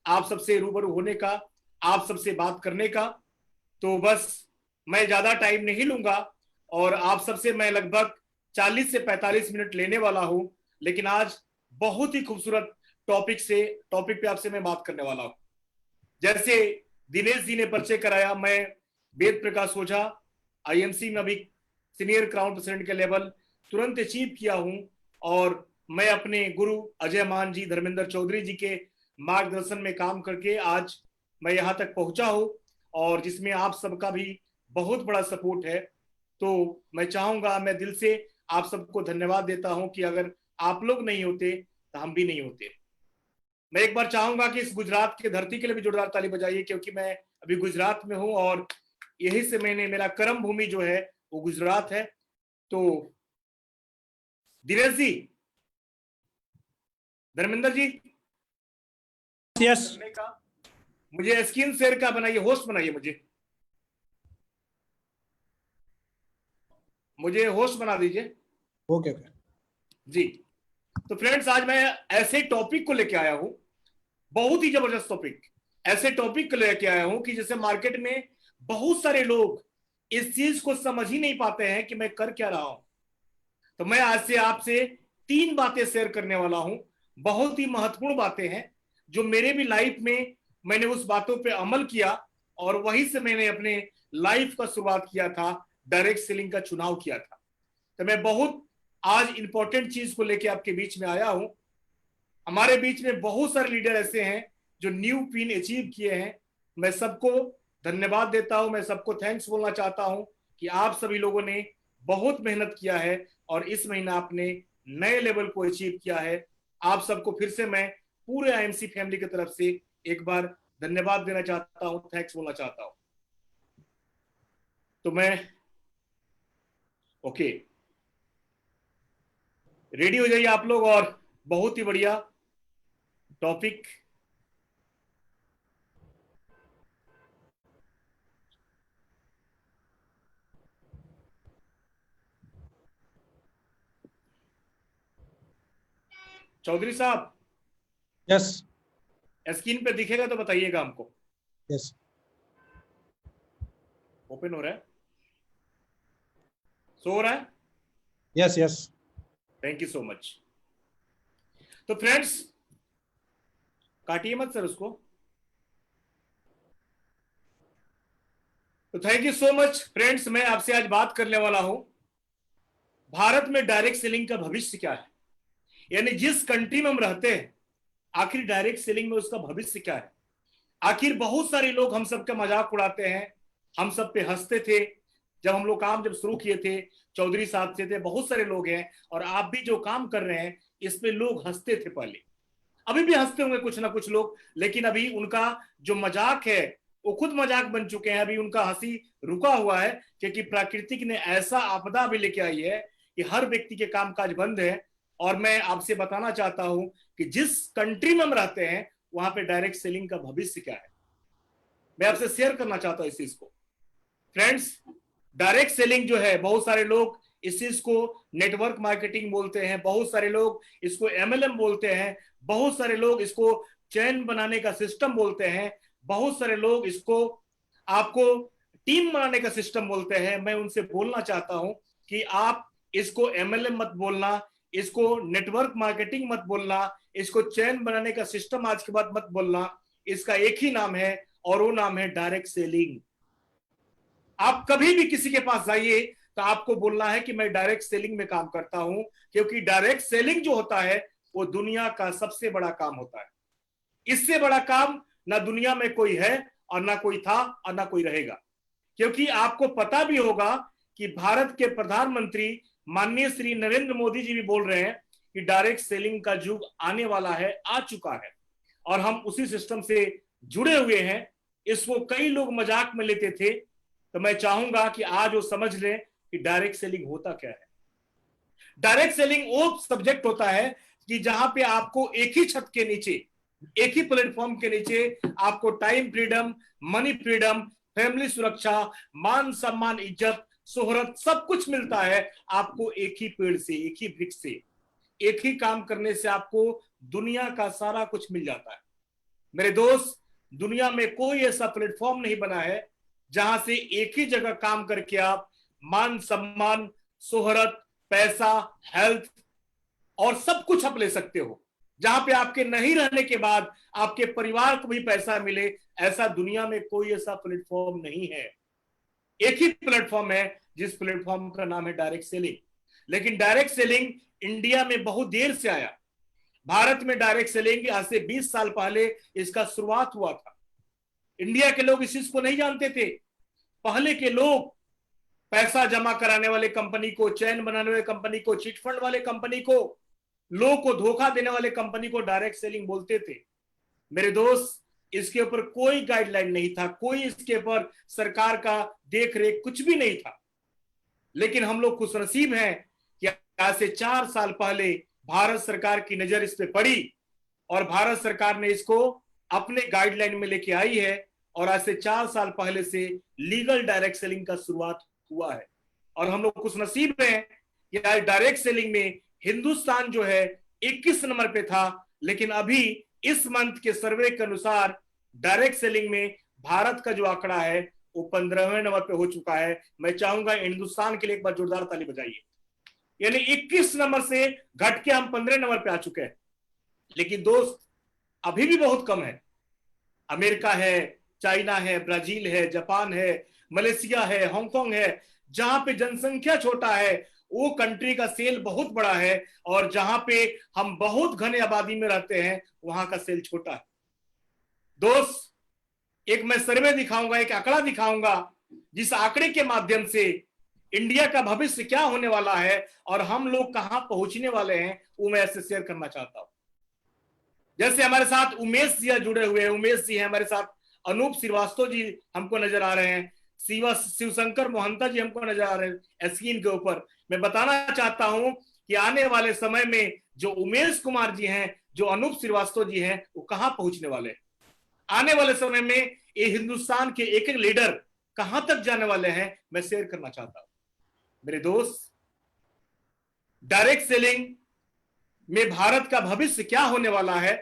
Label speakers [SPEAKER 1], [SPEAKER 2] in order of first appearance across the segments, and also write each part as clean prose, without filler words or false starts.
[SPEAKER 1] आप सबसे रूबरू होने का, आप सबसे बात करने का। तो बस मैं ज्यादा टाइम नहीं लूंगा और आप सबसे मैं लगभग 40 से 45 मिनट लेने वाला हूं। लेकिन आज बहुत ही खूबसूरत टॉपिक पे आपसे मैं बात करने वाला हूं। जैसे दिनेश जी ने परिचय कराया, मैं वेद प्रकाश ओझा, आईएमसी में अभी सीनियर क्राउन प्रेसिडेंट के लेवल तुरंत अचीव किया हूं। और मैं अपने गुरु अजय मान जी, धर्मेंद्र चौधरी जी के मार्गदर्शन में काम करके आज मैं यहां तक पहुंचा हूं, और जिसमें आप सबका भी बहुत बड़ा सपोर्ट है। तो मैं चाहूंगा, मैं दिल से आप सबको धन्यवाद देता हूं कि अगर आप लोग नहीं होते तो हम भी नहीं होते। मैं एक बार चाहूंगा कि इस गुजरात की धरती के लिए भी जोरदार ताली बजाइए, क्योंकि मैं अभी गुजरात में हूं और यही से मेरा कर्म भूमि जो है वो गुजरात है। तो दिनेश जी, धर्मेंद्र जी,
[SPEAKER 2] यस
[SPEAKER 1] करने का मुझे स्क्रीन शेयर का बनाइए, होस्ट बनाइए, मुझे होस्ट बना दीजिए।
[SPEAKER 2] ओके ओके
[SPEAKER 1] जी। तो फ्रेंड्स, आज मैं ऐसे टॉपिक को लेके आया हूं, बहुत ही जबरदस्त टॉपिक। ऐसे टॉपिक को लेके आया हूं कि जैसे मार्केट में बहुत सारे लोग इस चीज को समझ ही नहीं पाते हैं कि मैं कर क्या रहा हूं। तो मैं आज से आपसे 3 बातें शेयर करने वाला हूं, बहुत ही महत्वपूर्ण बातें हैं जो मेरे भी लाइफ में मैंने उस बातों पे अमल किया, और वहीं से मैंने अपने लाइफ का शुरुआत किया था, डायरेक्ट सेलिंग का चुनाव किया था। तो मैं बहुत आज इंपॉर्टेंट चीज को लेके आपके बीच में आया हूं। हमारे बीच में बहुत सारे लीडर ऐसे हैं जो न्यू पिन अचीव किए हैं। मैं सबको धन्यवाद देता हूं, मैं सबको थैंक्स बोलना चाहता हूं कि आप सभी लोगों ने बहुत मेहनत किया है और इस महीना आपने नए लेवल को अचीव किया है। आप सबको फिर से मैं पूरे आईएमसी फैमिली की तरफ से एक बार धन्यवाद देना चाहता हूं, थैंक्स बोलना चाहता हूं। तो मैं ओके, रेडी हो जाइए आप लोग, और बहुत ही बढ़िया टॉपिक। चौधरी साहब,
[SPEAKER 2] यस
[SPEAKER 1] स्क्रीन पे दिखेगा तो बताइएगा हमको।
[SPEAKER 2] यस
[SPEAKER 1] ओपन हो रहा है, शो हो रहा है?
[SPEAKER 2] Yes yes
[SPEAKER 1] thank you so much. तो फ्रेंड्स, काटिए मत सर उसको। तो thank you so much friends, मैं आपसे आज बात करने वाला हूं, भारत में डायरेक्ट सेलिंग का भविष्य क्या है। यानी जिस कंट्री में हम रहते हैं, आखिर डायरेक्ट सेलिंग में उसका भविष्य क्या है। आखिर बहुत सारे लोग हम सब का मजाक उड़ाते हैं, हम सब पे हंसते थे जब हम लोग काम जब शुरू किए थे। चौधरी साहब से थे, बहुत सारे लोग हैं, और आप भी जो काम कर रहे हैं इस पे लोग हंसते थे पहले, अभी भी हंसते होंगे कुछ ना कुछ लोग, लेकिन अभी उनका जो मजाक है वो खुद मजाक बन चुके हैं। अभी उनका हंसी रुका हुआ है, क्योंकि प्राकृतिक ने ऐसा आपदा भी लेके आई है कि हर व्यक्ति के कामकाज बंद है। और मैं आपसे बताना चाहता हूं कि जिस कंट्री में हम रहते हैं वहां पे डायरेक्ट सेलिंग का भविष्य क्या है, मैं आपसे शेयर करना चाहता हूं इस चीज को। फ्रेंड्स, डायरेक्ट सेलिंग जो है, बहुत सारे लोग इस चीज को नेटवर्क मार्केटिंग बोलते हैं, बहुत सारे लोग इसको एमएलएम बोलते हैं, बहुत सारे लोग इसको चैन बनाने का सिस्टम बोलते हैं, बहुत सारे लोग इसको आपको टीम बनाने का सिस्टम बोलते हैं। मैं उनसे बोलना चाहता हूं कि आप इसको एमएलएम मत बोलना, इसको नेटवर्क मार्केटिंग मत बोलना, इसको चैन बनाने का सिस्टम आज के बाद मत बोलना। इसका एक ही नाम है, और वो नाम है डायरेक्ट सेलिंग। आप कभी भी किसी के पास जाइए तो आपको बोलना है कि मैं डायरेक्ट सेलिंग में काम करता हूं, क्योंकि डायरेक्ट सेलिंग जो होता है वो दुनिया का सबसे बड़ा काम होता है। इससे बड़ा काम ना दुनिया में कोई है, और ना कोई था, और ना कोई रहेगा। क्योंकि आपको पता भी होगा कि भारत के प्रधानमंत्री माननीय श्री नरेंद्र मोदी जी भी बोल रहे हैं कि डायरेक्ट सेलिंग का युग आने वाला है, आ चुका है, और हम उसी सिस्टम से जुड़े हुए हैं। इसको कई लोग मजाक में लेते थे, तो मैं चाहूंगा कि आज वो समझ लें कि डायरेक्ट सेलिंग होता क्या है। डायरेक्ट सेलिंग वो सब्जेक्ट होता है कि जहां पे आपको एक ही छत के नीचे, एक ही प्लेटफॉर्म के नीचे आपको time freedom, money freedom, family सुरक्षा, मान सम्मान, इज्जत, शोहरत, सब कुछ मिलता है आपको एक ही पेड़ से, एक ही वृक्ष से। एक ही काम करने से आपको दुनिया का सारा कुछ मिल जाता है। मेरे दोस्त, दुनिया में कोई ऐसा प्लेटफॉर्म नहीं बना है जहां से एक ही जगह काम करके आप मान सम्मान, शोहरत, पैसा, हेल्थ और सब कुछ आप ले सकते हो, जहां पे आपके नहीं रहने के बाद आपके परिवार को भी पैसा मिले। ऐसा दुनिया में कोई ऐसा प्लेटफॉर्म नहीं है। एक ही प्लेटफॉर्म है जिस प्लेटफॉर्म का नाम है डायरेक्ट सेलिंग। लेकिन डायरेक्ट सेलिंग इंडिया में बहुत देर से आया। भारत में डायरेक्ट सेलिंग आज से 20 साल पहले इसका शुरुआत हुआ था। इंडिया के लोग इस चीज को नहीं जानते थे। पहले के लोग पैसा जमा कराने वाले कंपनी को, चैन बनाने वाले कंपनी को, चिटफंड वाले कंपनी को, लोगों को धोखा देने वाले कंपनी को डायरेक्ट सेलिंग बोलते थे। मेरे दोस्त, इसके ऊपर कोई गाइडलाइन नहीं था, कोई इसके ऊपर सरकार का देख रेख कुछ भी नहीं था। लेकिन हम लोग खुशनसीब हैं कि आज से 4 साल पहले भारत सरकार की नजर इस पे पड़ी और भारत सरकार ने इसको अपने गाइडलाइन में लेके आई है और आज से 4 साल पहले से लीगल डायरेक्ट सेलिंग का शुरुआत हुआ है। और हम लोग खुशनसीब हैं कि आज डायरेक्ट सेलिंग में हिंदुस्तान जो है 21 नंबर पे था, लेकिन अभी इस मंथ के सर्वे के अनुसार डायरेक्ट सेलिंग में भारत का जो आंकड़ा है वो 15वें नंबर पे हो चुका है। मैं चाहूंगा हिंदुस्तान के लिए एक बार जोरदार ताली बजाइए। यानी 21 नंबर से घट के हम 15 नंबर पे आ चुके हैं। लेकिन दोस्त, अभी भी बहुत कम है। अमेरिका है, चाइना है, ब्राजील है, जापान है, मलेशिया है, हांगकांग है, जहां पे जनसंख्या छोटा है वो कंट्री का सेल बहुत बड़ा है, और जहां पे हम बहुत घने आबादी में रहते हैं वहां का सेल छोटा है। दोस्त, एक मैं सर्वे दिखाऊंगा, एक आंकड़ा दिखाऊंगा, जिस आंकड़े के माध्यम से इंडिया का भविष्य क्या होने वाला है और हम लोग कहां पहुंचने वाले हैं, वो मैं ऐसे शेयर करना चाहता हूं। जैसे हमारे साथ उमेश जी जुड़े हुए हैं, उमेश जी हैं हमारे साथ, अनूप श्रीवास्तव जी हमको नजर आ रहे हैं, शिवशंकर मोहंता जी हमको नजर आ रहे हैं स्क्रीन के ऊपर। मैं बताना चाहता हूं कि आने वाले समय में जो उमेश कुमार जी हैं, जो अनूप श्रीवास्तव जी हैं, वो कहां पहुंचने वाले हैं। आने वाले समय में ये हिंदुस्तान के एक एक लीडर कहां तक जाने वाले हैं, मैं शेयर करना चाहता हूं। मेरे दोस्त, डायरेक्ट सेलिंग में भारत का भविष्य क्या होने वाला है।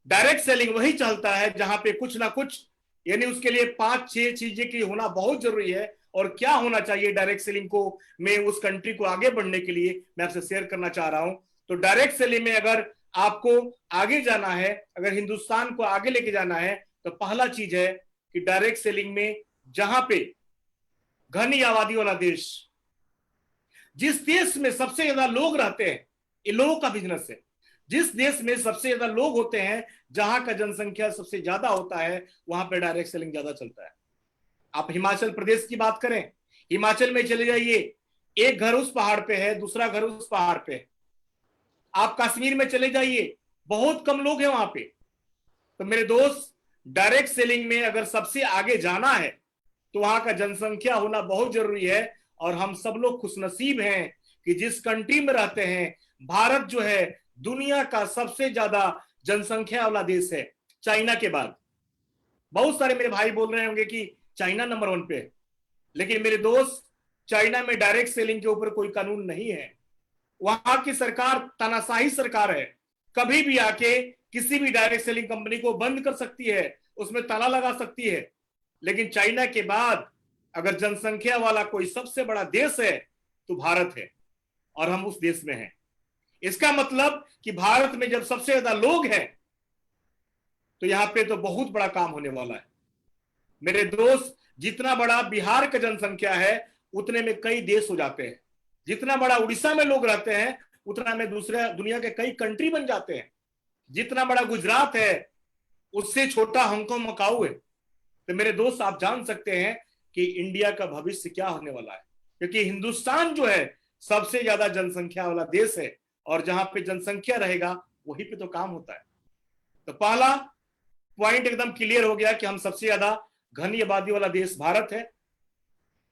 [SPEAKER 1] डायरेक्ट सेलिंग वही चलता है जहां पे कुछ ना कुछ, यानी उसके लिए 5-6 चीजें की होना बहुत जरूरी है। और क्या होना चाहिए डायरेक्ट सेलिंग को, मैं उस कंट्री को आगे बढ़ने के लिए मैं आपसे शेयर करना चाह रहा हूं। तो डायरेक्ट सेलिंग में अगर आपको आगे जाना है, अगर हिंदुस्तान को आगे लेके जाना है, तो पहला चीज है कि डायरेक्ट सेलिंग में जहां पे घनी आबादी वाला देश, जिस देश में सबसे ज्यादा लोग रहते हैं, ये लोगों का बिजनेस है। जिस देश में सबसे ज्यादा लोग होते हैं, जहां का जनसंख्या सबसे ज्यादा होता है, वहां पे डायरेक्ट सेलिंग ज्यादा चलता है। आप हिमाचल प्रदेश की बात करें, हिमाचल में चले जाइए, एक घर उस पहाड़ पे है, दूसरा घर उस पहाड़ पे है। आप कश्मीर में चले जाइए, बहुत कम लोग हैं वहां पे। तो मेरे दोस्त, डायरेक्ट सेलिंग में अगर सबसे आगे जाना है तो वहां का जनसंख्या होना बहुत जरूरी है। और हम सब लोग खुशनसीब हैं कि जिस कंट्री में रहते हैं। भारत जो है दुनिया का सबसे ज्यादा जनसंख्या वाला देश है, चाइना के बाद। बहुत सारे मेरे भाई बोल रहे होंगे कि चाइना नंबर 1 पे है, लेकिन मेरे दोस्त, चाइना में डायरेक्ट सेलिंग के ऊपर कोई कानून नहीं है। वहां की सरकार तानाशाही सरकार है, कभी भी आके किसी भी डायरेक्ट सेलिंग कंपनी को बंद कर सकती है, उसमें ताला लगा सकती है। लेकिन चाइना के बाद अगर जनसंख्या वाला कोई सबसे बड़ा देश है तो भारत है, और हम उस देश में हैं। इसका मतलब कि भारत में जब सबसे ज्यादा लोग हैं तो यहां पे तो बहुत बड़ा काम होने वाला है। मेरे दोस्त, जितना बड़ा बिहार का जनसंख्या है उतने में कई देश हो जाते हैं। जितना बड़ा उड़ीसा में लोग रहते हैं उतना में दूसरे दुनिया के कई कंट्री बन जाते हैं। जितना बड़ा गुजरात है उससे छोटा हांगकांग, मकाऊ है। तो मेरे दोस्त, आप जान सकते हैं कि इंडिया का भविष्य क्या होने वाला है, क्योंकि हिंदुस्तान जो है सबसे ज्यादा जनसंख्या वाला देश है, और जहां पे जनसंख्या रहेगा वहीं पे तो काम होता है। तो पहला पॉइंट एकदम क्लियर हो गया कि हम सबसे ज्यादा घनी आबादी वाला देश भारत है।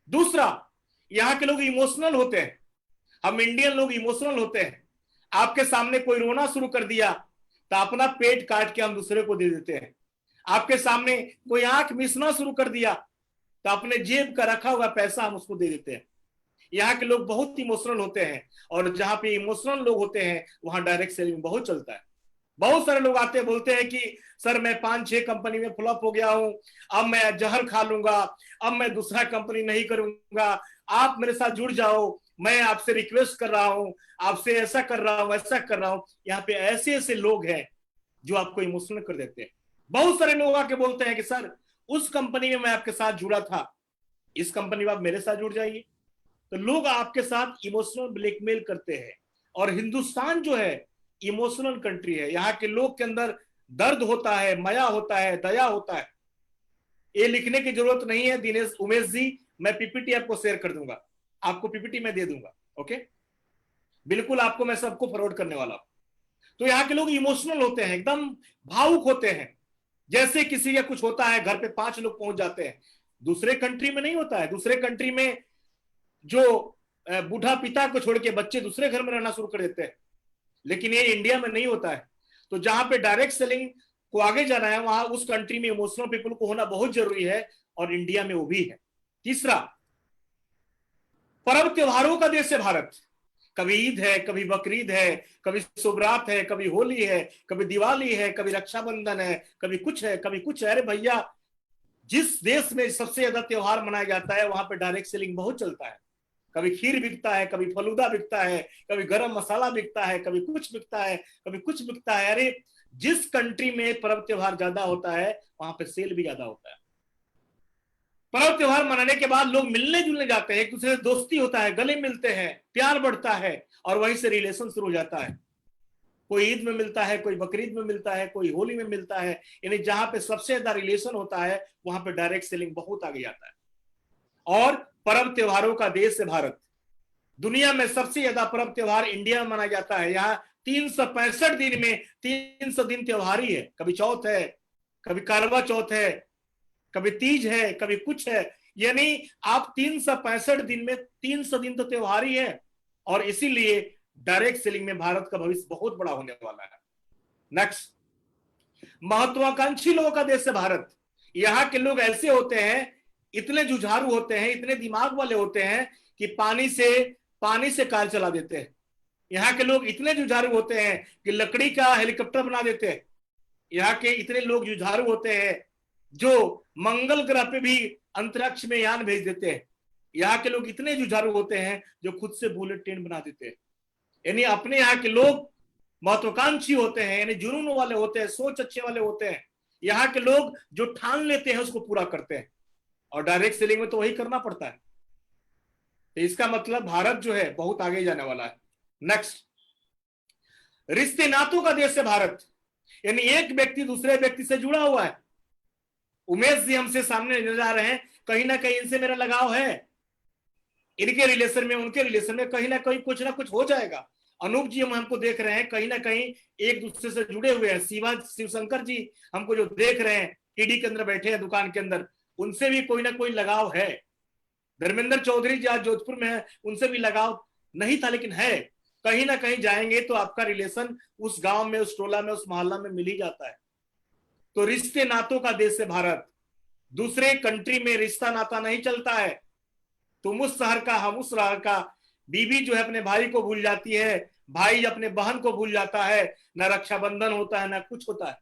[SPEAKER 1] दूसरा, यहां के लोग इमोशनल होते हैं। हम इंडियन लोग इमोशनल होते हैं। आपके सामने कोई रोना शुरू कर दिया तो अपना पेट काट के हम दूसरे को दे देते हैं। आपके सामने कोई आंख मिसना शुरू कर दिया तो अपने जेब का रखा हुआ पैसा हम उसको दे देते हैं। यहाँ के लोग बहुत इमोशनल होते हैं, और जहां पे इमोशनल लोग होते हैं वहां डायरेक्ट सेलिंग बहुत चलता है। बहुत सारे लोग आते हैं, बोलते हैं कि सर मैं 5-6 कंपनी में फ्लॉप हो गया हूं, अब मैं जहर खा लूंगा, अब मैं दूसरा कंपनी नहीं करूंगा, आप मेरे साथ जुड़ जाओ, मैं आपसे रिक्वेस्ट कर रहा हूं, आपसे ऐसा कर रहा हूं, ऐसा कर रहा हूं। यहाँ पे ऐसे ऐसे लोग हैं जो आपको इमोशनल कर देते हैं। बहुत सारे लोग आके बोलते हैं कि सर उस कंपनी में मैं आपके साथ जुड़ा था, इस कंपनी में आप मेरे साथ जुड़ जाइए। तो लोग आपके साथ इमोशनल ब्लैकमेल करते हैं। और हिंदुस्तान जो है इमोशनल कंट्री है, यहाँ के लोग के अंदर दर्द होता है, माया होता है, दया होता है। ये लिखने की जरूरत नहीं है दिनेश उमेश जी, मैं पीपीटी आपको शेयर कर दूंगा, आपको पीपीटी में दे दूंगा। ओके, बिल्कुल आपको मैं सबको फॉरवर्ड करने वाला हूं। तो यहाँ के लोग इमोशनल होते हैं, एकदम भावुक होते हैं। जैसे किसी का कुछ होता है, घर पे 5 लोग पहुंच जाते हैं। दूसरे कंट्री में नहीं होता है। दूसरे कंट्री में जो बूढ़ा पिता को छोड़ के बच्चे दूसरे घर में रहना शुरू कर देते हैं, लेकिन ये इंडिया में नहीं होता है। तो जहां पे डायरेक्ट सेलिंग को आगे जाना है, वहां उस कंट्री में इमोशनल पीपल को होना बहुत जरूरी है, और इंडिया में वो भी है। तीसरा, पर्व त्योहारों का देश है भारत। कभी ईद है, कभी बकरीद है, कभी शुभरात है, कभी होली है, कभी दिवाली है, कभी रक्षाबंधन है, कभी कुछ है, कभी कुछ है। अरे भैया, जिस देश में सबसे ज्यादा त्योहार मनाया जाता है वहां पे डायरेक्ट सेलिंग बहुत चलता है। कभी खीर बिकता है, कभी फलूदा बिकता है, कभी गरम मसाला बिकता है, कभी कुछ बिकता है, कभी कुछ बिकता है। अरे जिस कंट्री में पर्व त्योहार ज्यादा होता है वहां पे सेल भी ज्यादा होता है। पर्व त्योहार मनाने के बाद लोग मिलने जुलने जाते हैं, एक दूसरे से दोस्ती होता है, गले मिलते हैं, प्यार बढ़ता है, और वहीं से रिलेशन शुरू हो जाता है। कोई ईद में मिलता है, कोई बकरीद में मिलता है, कोई होली में मिलता है। यानी जहां पे सबसे ज्यादा रिलेशन होता है वहां पे डायरेक्ट सेलिंग बहुत आगे आता है। और पर्व त्योहारों का देश है भारत। दुनिया में सबसे ज्यादा पर्व त्योहार इंडिया में मनाया जाता है। यहाँ 365 दिन में 300 दिन त्योहार ही है। कभी चौथ है, कभी करवा चौथ है, कभी तीज है, कभी कुछ है। यानी आप 365 दिन में 300 दिन तो त्योहार ही है। और इसीलिए डायरेक्ट सेलिंग में भारत का भविष्य बहुत बड़ा होने वाला है। नेक्स्ट, महत्वाकांक्षी लोगों का देश है भारत। यहाँ के लोग ऐसे होते हैं, इतने जुझारू होते हैं, इतने दिमाग वाले होते हैं कि पानी से कार चला देते हैं। यहाँ के लोग इतने जुझारू होते हैं कि लकड़ी का हेलीकॉप्टर बना देते हैं। यहाँ के इतने लोग जुझारू होते हैं जो मंगल ग्रह पे भी अंतरिक्ष में यान भेज देते हैं। यहाँ के लोग इतने जुझारू होते हैं जो खुद से बुलेट ट्रेन बना देते हैं। यानी अपने यहाँ के लोग महत्वाकांक्षी होते हैं, यानी जुनून वाले होते हैं, सोच अच्छे वाले होते हैं। यहाँ के लोग जो ठान लेते हैं उसको पूरा करते हैं, और डायरेक्ट सेलिंग में तो वही करना पड़ता है। तो इसका मतलब भारत जो है बहुत आगे जाने वाला है। नेक्स्ट, रिश्ते नातों का देश है भारत। यानी एक व्यक्ति दूसरे व्यक्ति से जुड़ा हुआ है। उमेश जी हमसे सामने नजर आ रहे हैं, कहीं ना कहीं इनसे मेरा लगाव है, इनके रिलेशन में उनके रिलेशन में कहीं ना कहीं कुछ ना कुछ हो जाएगा। अनूप जी हम हमको देख रहे हैं, कहीं ना कहीं एक दूसरे से जुड़े हुए हैं। शिवशंकर जी हमको जो देख रहे हैं, ईडी के अंदर बैठे हैं दुकान के अंदर, उनसे भी कोई ना कोई लगाव है। धर्मेंद्र चौधरी जी आज जोधपुर में है, उनसे भी लगाव नहीं था लेकिन है। कहीं ना कहीं जाएंगे तो आपका रिलेशन उस गांव में, उस टोला में, उस मोहल्ला में मिल ही जाता है। तो रिश्ते नातों का देश है भारत। दूसरे कंट्री में रिश्ता नाता नहीं चलता है। तुम उस शहर का, हम उस शहर का। बीवी जो है अपने भाई को भूल जाती है, भाई अपने बहन को भूल जाता है, ना रक्षाबंधन होता है ना कुछ होता है।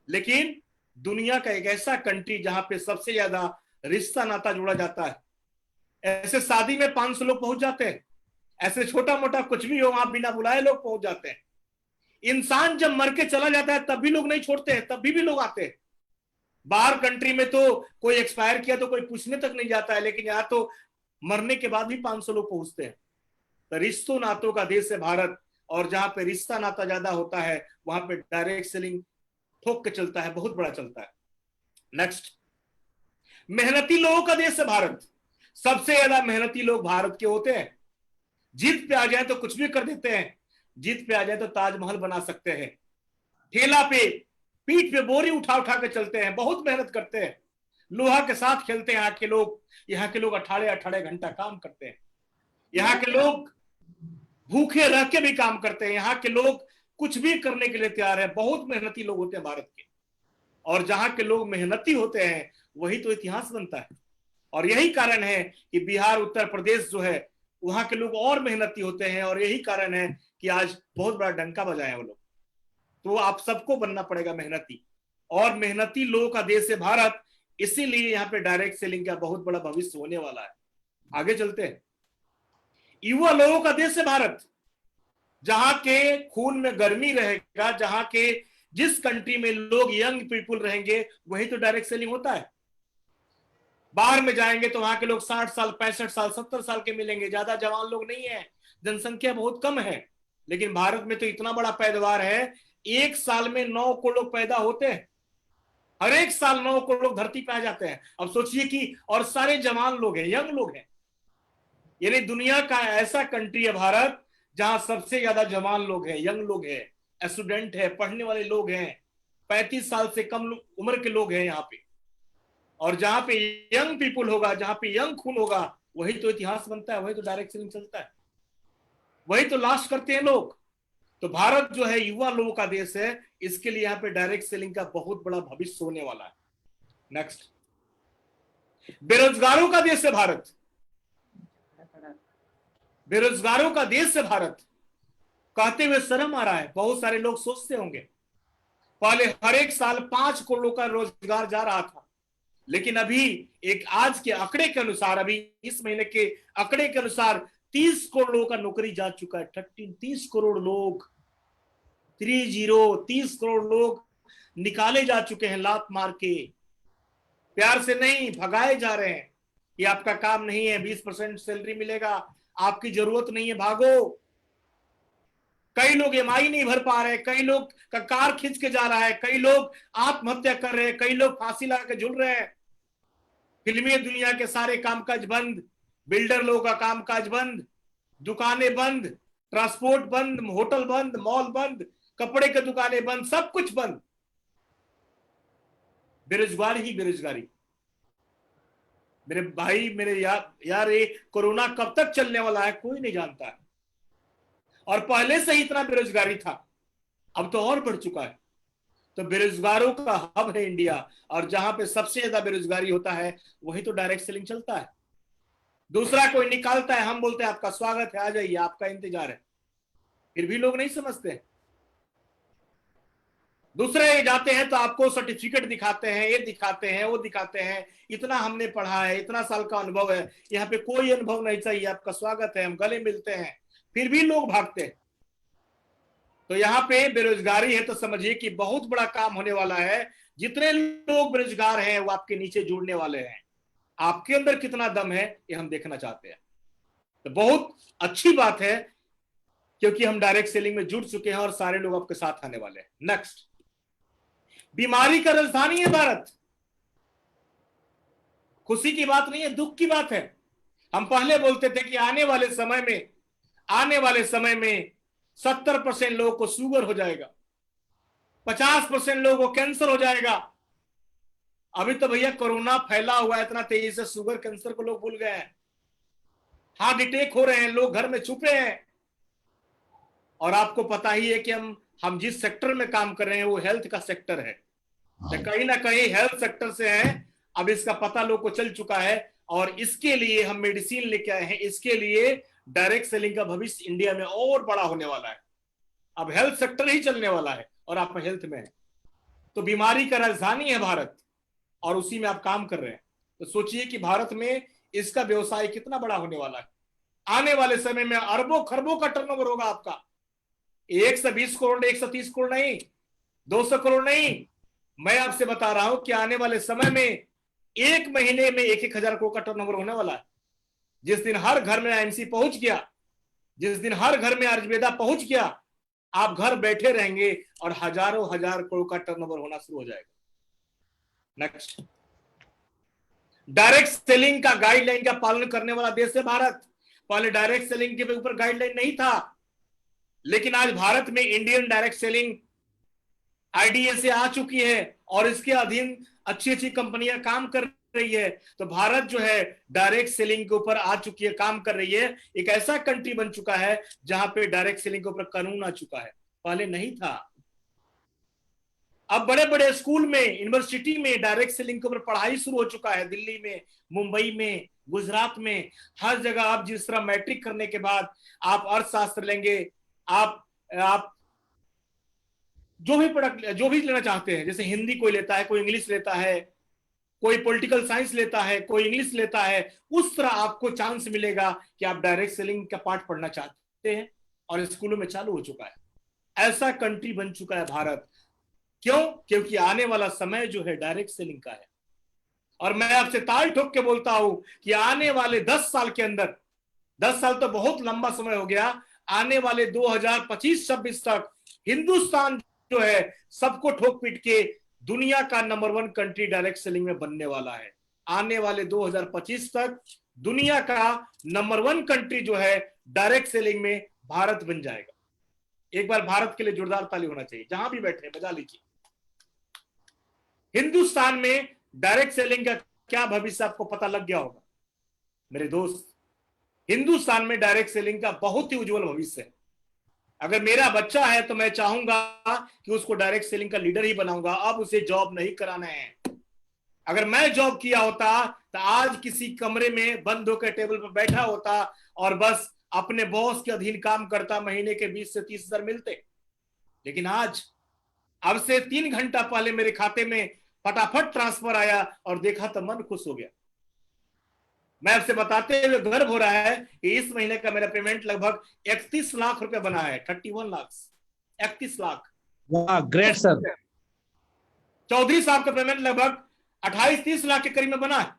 [SPEAKER 1] लेकिन दुनिया का एक ऐसा कंट्री जहां पे सबसे ज्यादा रिश्ता नाता जुड़ा जाता है। ऐसे शादी में 500 लोग पहुंच जाते हैं, ऐसे छोटा मोटा कुछ भी हो वहां बिना बुलाए लोग पहुंच जाते हैं। इंसान जब मर के चला जाता है तब भी लोग नहीं छोड़ते हैं, तब भी लोग आते हैं। बाहर कंट्री में तो कोई एक्सपायर किया तो कोई पूछने तक नहीं जाता है, लेकिन यहाँ तो मरने के बाद भी 500 लोग पहुंचते हैं। तो रिश्तों नातों का देश है भारत, और जहां पे रिश्ता नाता ज्यादा होता है वहां पे डायरेक्ट सेलिंग ठोक के चलता है, बहुत बड़ा चलता है। नेक्स्ट, मेहनती लोगों का देश है भारत। सबसे ज्यादा मेहनती लोग भारत के होते हैं। जीत पे आ जाए तो कुछ भी कर देते हैं, जीत पे आ जाए तो ताजमहल बना सकते हैं। ठेला पे पीठ पे बोरी उठा उठा के चलते हैं, बहुत मेहनत करते हैं, लोहा के साथ खेलते हैं। यहाँ के लोग 18-18 घंटा काम करते हैं। यहाँ के लोग भूखे रह के भी काम करते हैं। यहाँ के लोग कुछ भी करने के लिए तैयार है। बहुत मेहनती लोग होते हैं भारत के। और जहां के लोग मेहनती होते हैं वही तो इतिहास बनता है। और यही कारण है कि बिहार, उत्तर प्रदेश जो है, वहां के लोग और मेहनती होते हैं, और यही कारण है कि आज बहुत बड़ा डंका बजाए वो लोग। तो आप सबको बनना पड़ेगा मेहनती, और मेहनती लोगों का देश है भारत, इसीलिए यहाँ पे डायरेक्ट सेलिंग का बहुत बड़ा भविष्य होने वाला है। आगे चलते हैं। युवा लोगों का देश है भारत, जहां के खून में गर्मी रहेगा, जहां के जिस कंट्री में लोग यंग पीपुल रहेंगे वही तो डायरेक्ट सेलिंग होता है। बाहर में जाएंगे तो वहां के लोग 60 साल 65 साल 70 साल के मिलेंगे, ज्यादा जवान लोग नहीं है, जनसंख्या बहुत कम है। लेकिन भारत में तो इतना बड़ा पैदावार है, एक साल में 9 करोड़ लोग पैदा होते हैं, हर एक साल 9 करोड़ लोग धरती पे आ जाते हैं। अब सोचिए कि और सारे जवान लोग हैं, यंग लोग हैं। यानी दुनिया का ऐसा कंट्री है भारत जहां सबसे ज्यादा जवान लोग हैं, यंग लोग हैं, स्टूडेंट है, पढ़ने वाले लोग हैं, 35 साल से कम उम्र के लोग हैं यहाँ पे। और जहां पे यंग पीपुल होगा, जहां पे यंग खून होगा, वही तो इतिहास बनता है, वही तो डायरेक्ट सेलिंग चलता है, वही तो लास्ट करते हैं लोग। तो भारत जो है युवा लोगों का देश है, इसके लिए यहाँ पे डायरेक्ट सेलिंग का बहुत बड़ा भविष्य होने वाला है। नेक्स्ट, बेरोजगारों का देश है भारत, बेरोजगारों का देश है भारत। कहते हुए शर्म आ रहा है, बहुत सारे लोग सोचते होंगे पहले हर एक साल 5 करोड़ का रोजगार जा रहा था, लेकिन अभी एक आज के आंकड़े के अनुसार, अभी इस महीने के आंकड़े के अनुसार 30 करोड़ लोगों का नौकरी जा चुका है। 30 करोड़ लोग, 30 करोड़ लोग निकाले जा चुके हैं लात मार के, प्यार से नहीं, भगाए जा रहे हैं कि आपका काम नहीं है, 20% सैलरी मिलेगा, आपकी जरूरत नहीं है, भागो। कई लोग ईएमआई नहीं भर पा रहे, कई लोग का कार खींच के जा रहा है, कई लोग आत्महत्या कर रहे हैं, कई लोग फांसी लगा के झूल रहे हैं। फिल्मी दुनिया के सारे कामकाज बंद, बिल्डर लोगों का कामकाज बंद, दुकानें बंद, ट्रांसपोर्ट बंद, होटल बंद, मॉल बंद, कपड़े की दुकानें बंद, सब कुछ बंद। बेरोजगारी ही बेरोजगारी। मेरे भाई, मेरे यार ये कोरोना कब तक चलने वाला है कोई नहीं जानता है, और पहले से ही इतना बेरोजगारी था, अब तो और बढ़ चुका है। तो बेरोजगारों का हब है इंडिया, और जहां पे सबसे ज्यादा बेरोजगारी होता है वही तो डायरेक्ट सेलिंग चलता है। दूसरा कोई निकालता है, हम बोलते हैं आपका स्वागत है, आ जाइए, आपका इंतजार है, फिर भी लोग नहीं समझते। दूसरे जाते हैं तो आपको सर्टिफिकेट दिखाते हैं, ये दिखाते हैं, वो दिखाते हैं, इतना हमने पढ़ा है, इतना साल का अनुभव है। यहाँ पे कोई अनुभव नहीं चाहिए, आपका स्वागत है, हम गले मिलते हैं, फिर भी लोग भागते हैं। तो यहाँ पे बेरोजगारी है तो समझिए कि बहुत बड़ा काम होने वाला है। जितने लोग बेरोजगार हैं वो आपके नीचे जुड़ने वाले हैं। आपके अंदर कितना दम है ये हम देखना चाहते हैं। तो बहुत अच्छी बात है, क्योंकि हम डायरेक्ट सेलिंग में जुड़ चुके हैं और सारे लोग आपके साथ आने वाले हैं। नेक्स्ट, बीमारी का राजधानी है भारत। खुशी की बात नहीं है, दुख की बात है। हम पहले बोलते थे कि आने वाले समय में 70% लोगों को शुगर हो जाएगा, 50% लोगों को कैंसर हो जाएगा। अभी तो भैया कोरोना फैला हुआ है इतना तेजी से, शुगर कैंसर को लोग भूल गए हैं, हार्ट अटैक हो रहे हैं, लोग घर में छुपे हैं। और आपको पता ही है कि हम जिस सेक्टर में काम कर रहे हैं वो हेल्थ का सेक्टर है, तो कहीं ना कहीं हेल्थ सेक्टर से है। अब इसका पता लोग को चल चुका है, और इसके लिए हम मेडिसिन लेके आए हैं। इसके लिए डायरेक्ट सेलिंग का भविष्य इंडिया में और बड़ा होने वाला है। अब हेल्थ सेक्टर ही चलने वाला है, और आप हेल्थ में है। तो बीमारी का राजधानी है भारत, और उसी में आप काम कर रहे हैं। तो सोचिए कि भारत में इसका व्यवसाय कितना बड़ा होने वाला है। आने वाले समय में अरबों खरबों का टर्नओवर होगा आपका। 120 करोड़, 130 करोड़ नहीं, 200 करोड़ नहीं, मैं आपसे बता रहा हूं कि आने वाले समय में एक महीने में 1,000 करोड़ का टर्नओवर होने वाला है। जिस दिन हर घर में आईएमसी पहुंच गया, जिस दिन हर घर में आयुर्वेदा पहुंच गया, आप घर बैठे रहेंगे और हजारों हजार करोड़ का टर्नओवर होना शुरू हो जाएगा। नेक्स्ट, डायरेक्ट सेलिंग का गाइडलाइन का पालन करने वाला देश है भारत। पहले डायरेक्ट सेलिंग के ऊपर गाइडलाइन नहीं था, लेकिन आज भारत में इंडियन डायरेक्ट सेलिंग आईडीए से आ चुकी है, और इसके अधीन अच्छी अच्छी कंपनियां काम कर रही है। तो भारत जो है डायरेक्ट सेलिंग के ऊपर आ चुकी है, काम कर रही है। एक ऐसा कंट्री बन चुका है जहां पे डायरेक्ट सेलिंग के ऊपर कानून आ चुका है, पहले नहीं था। अब बड़े बड़े स्कूल में, यूनिवर्सिटी में डायरेक्ट सेलिंग के ऊपर पढ़ाई शुरू हो चुका है। दिल्ली में, मुंबई में, गुजरात में, हर जगह। आप जिस तरह मैट्रिक करने के बाद आप अर्थशास्त्र लेंगे, आप जो भी लेना चाहते हैं, जैसे हिंदी कोई लेता है, कोई इंग्लिश लेता है, कोई पॉलिटिकल साइंस लेता है, कोई इंग्लिश लेता है, उस तरह आपको चांस मिलेगा कि आप डायरेक्ट सेलिंग का पार्ट पढ़ना चाहते हैं, और स्कूलों में चालू हो चुका है। ऐसा कंट्री बन चुका है भारत। क्यों? क्योंकि आने वाला समय जो है डायरेक्ट सेलिंग का है। और मैं आपसे ताल ठोक के बोलता हूं कि आने वाले 10 साल के अंदर, 10 साल तो बहुत लंबा समय हो गया, आने वाले 2025-26 तक हिंदुस्तान जो है सबको ठोक पीट के दुनिया का नंबर 1 कंट्री डायरेक्ट सेलिंग में बनने वाला है। आने वाले 2025 तक दुनिया का नंबर 1 कंट्री जो है डायरेक्ट सेलिंग में भारत बन जाएगा। एक बार भारत के लिए जोरदार ताली होना चाहिए, जहां भी बैठे बजा लीजिए। हिंदुस्तान में डायरेक्ट सेलिंग का क्या भविष्य आपको पता लग गया होगा मेरे दोस्त। हिंदुस्तान में डायरेक्ट सेलिंग का बहुत ही उज्जवल भविष्य है। अगर मेरा बच्चा है तो मैं चाहूंगा कि उसको डायरेक्ट सेलिंग का लीडर ही बनाऊंगा। अब उसे जॉब नहीं कराना है। अगर मैं जॉब किया होता तो आज किसी कमरे में बंद होकर टेबल पर बैठा होता और बस अपने बॉस के अधीन काम करता, महीने के 20 से 30 हजार मिलते। लेकिन आज, अब से 3 घंटा पहले मेरे खाते में फटाफट ट्रांसफर आया और देखा तो मन खुश हो गया। मैं आपसे बताते हुए गर्व हो रहा है कि इस महीने का मेरा पेमेंट लगभग 31 लाख रुपए बना है। 31 लाख, 31 लाख।
[SPEAKER 2] वाह, ग्रेट सर।
[SPEAKER 1] चौधरी साहब का पेमेंट लगभग 28-30 लाख के करीब में बना है।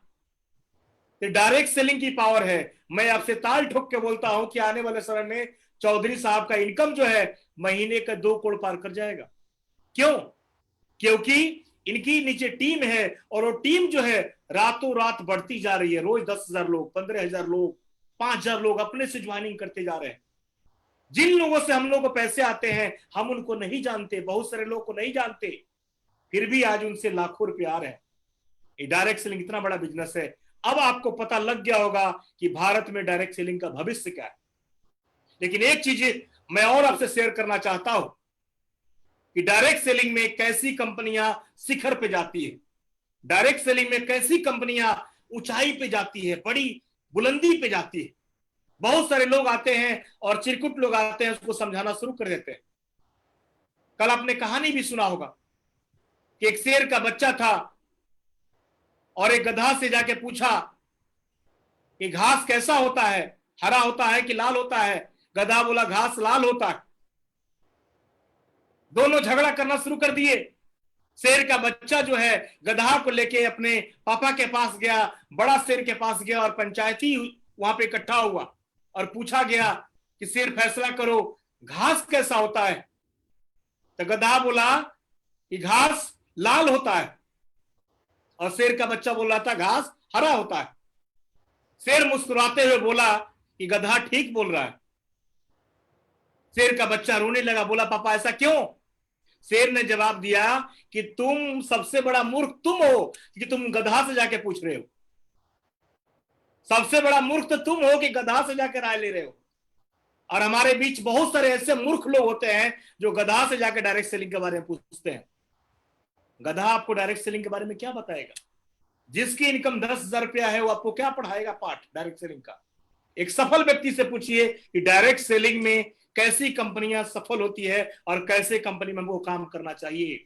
[SPEAKER 1] तो डायरेक्ट सेलिंग की पावर है। मैं आपसे ताल ठोक के बोलता हूं कि आने वाले समय में चौधरी साहब का इनकम जो है महीने का 2 करोड़ पार कर जाएगा। क्यों? क्योंकि इनकी नीचे टीम है और वो टीम जो है रातों रात बढ़ती जा रही है। रोज 10,000 लोग, 15,000 लोग, 5,000 लोग अपने से ज्वाइनिंग करते जा रहे हैं। जिन लोगों से हम लोग को पैसे आते हैं हम उनको नहीं जानते, बहुत सारे लोग को नहीं जानते, फिर भी आज उनसे लाखों रुपए आ रहे हैं। ये डायरेक्ट सेलिंग इतना बड़ा बिजनेस है। अब आपको पता लग गया होगा कि भारत में डायरेक्ट सेलिंग का भविष्य क्या है। लेकिन एक चीज मैं और आपसे शेयर करना चाहता हूं कि डायरेक्ट सेलिंग में कैसी कंपनियां शिखर पे जाती है, डायरेक्ट सेलिंग में कैसी कंपनियां ऊंचाई पे जाती है, बड़ी बुलंदी पे जाती है। बहुत सारे लोग आते हैं और चिरकुट लोग आते हैं, उसको समझाना शुरू कर देते हैं। कल आपने कहानी भी सुना होगा कि एक शेर का बच्चा था और एक गधा से जाके पूछा कि घास कैसा होता है, हरा होता है कि लाल होता है? गधा बोला घास लाल होता है। दोनों झगड़ा करना शुरू कर दिए। शेर का बच्चा जो है गधा को लेके अपने पापा के पास गया, बड़ा शेर के पास गया और पंचायती वहां पे इकट्ठा हुआ और पूछा गया कि शेर फैसला करो घास कैसा होता है। तो गधा बोला कि घास लाल होता है और शेर का बच्चा बोल रहा था घास हरा होता है। शेर मुस्कुराते हुए बोला कि गधा ठीक बोल रहा है। शेर का बच्चा रोने लगा, बोला पापा ऐसा क्यों? शेर ने जवाब दिया कि तुम सबसे बड़ा मूर्ख तुम हो कि तुम गधा से जाके पूछ रहे हो। सबसे बड़ा मूर्ख तो तुम हो कि गधा से जाके राय ले रहे हो। और हमारे बीच बहुत सारे ऐसे मूर्ख लोग होते हैं जो गधा से जाके डायरेक्ट सेलिंग के बारे में पूछते हैं। गधा आपको डायरेक्ट सेलिंग के बारे में क्या बताएगा? जिसकी इनकम 10,000 रुपया है वो आपको क्या पढ़ाएगा पाठ डायरेक्ट सेलिंग का? एक सफल व्यक्ति से पूछिए कि डायरेक्ट सेलिंग में कैसी कंपनियां सफल होती है और कैसे कंपनी में वो काम करना चाहिए।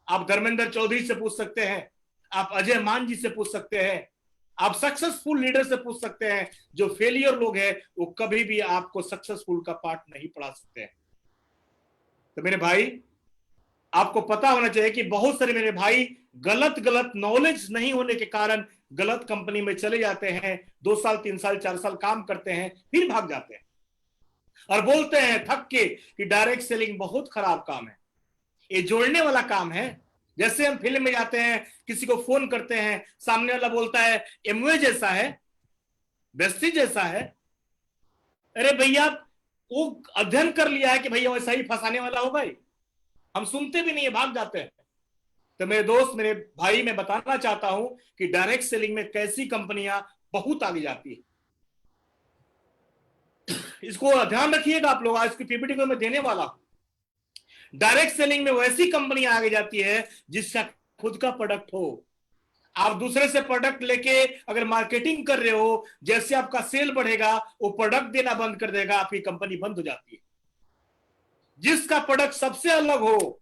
[SPEAKER 1] आप धर्मेंद्र चौधरी से पूछ सकते हैं, आप अजय मान जी से पूछ सकते हैं, आप सक्सेसफुल लीडर से पूछ सकते हैं। जो फेलियर लोग हैं वो कभी भी आपको सक्सेसफुल का पार्ट नहीं पढ़ा सकते हैं। तो मेरे भाई, आपको पता होना चाहिए कि बहुत सारे मेरे भाई गलत नॉलेज नहीं होने के कारण गलत कंपनी में चले जाते हैं। 2 साल 3 साल 4 साल काम करते हैं, फिर भाग जाते हैं और बोलते हैं थक के कि डायरेक्ट सेलिंग बहुत खराब काम है, ये जोड़ने वाला काम है। जैसे हम फिल्म में जाते हैं, किसी को फोन करते हैं, सामने वाला बोलता है एमवे जैसा है, बेस्टी जैसा है। अरे भैया, वो अध्ययन कर लिया है कि भैया वैसा ही फंसाने वाला हो भाई। हम सुनते भी नहीं है, भाग जाते हैं। तो मेरे दोस्त, मेरे भाई, मैं बताना चाहता हूं कि डायरेक्ट सेलिंग में कैसी कंपनियां बहुत आगे जाती है। इसको ध्यान रखिएगा आप लोग। आज की पीपीटी को मैं देने वाला हूं। डायरेक्ट सेलिंग में वैसी कंपनियां आगे जाती है जिसका खुद का प्रोडक्ट हो। आप दूसरे से प्रोडक्ट लेके अगर मार्केटिंग कर रहे हो, जैसे आपका सेल बढ़ेगा वो प्रोडक्ट देना बंद कर देगा, आपकी कंपनी बंद हो जाती है। जिसका प्रोडक्ट सबसे अलग हो,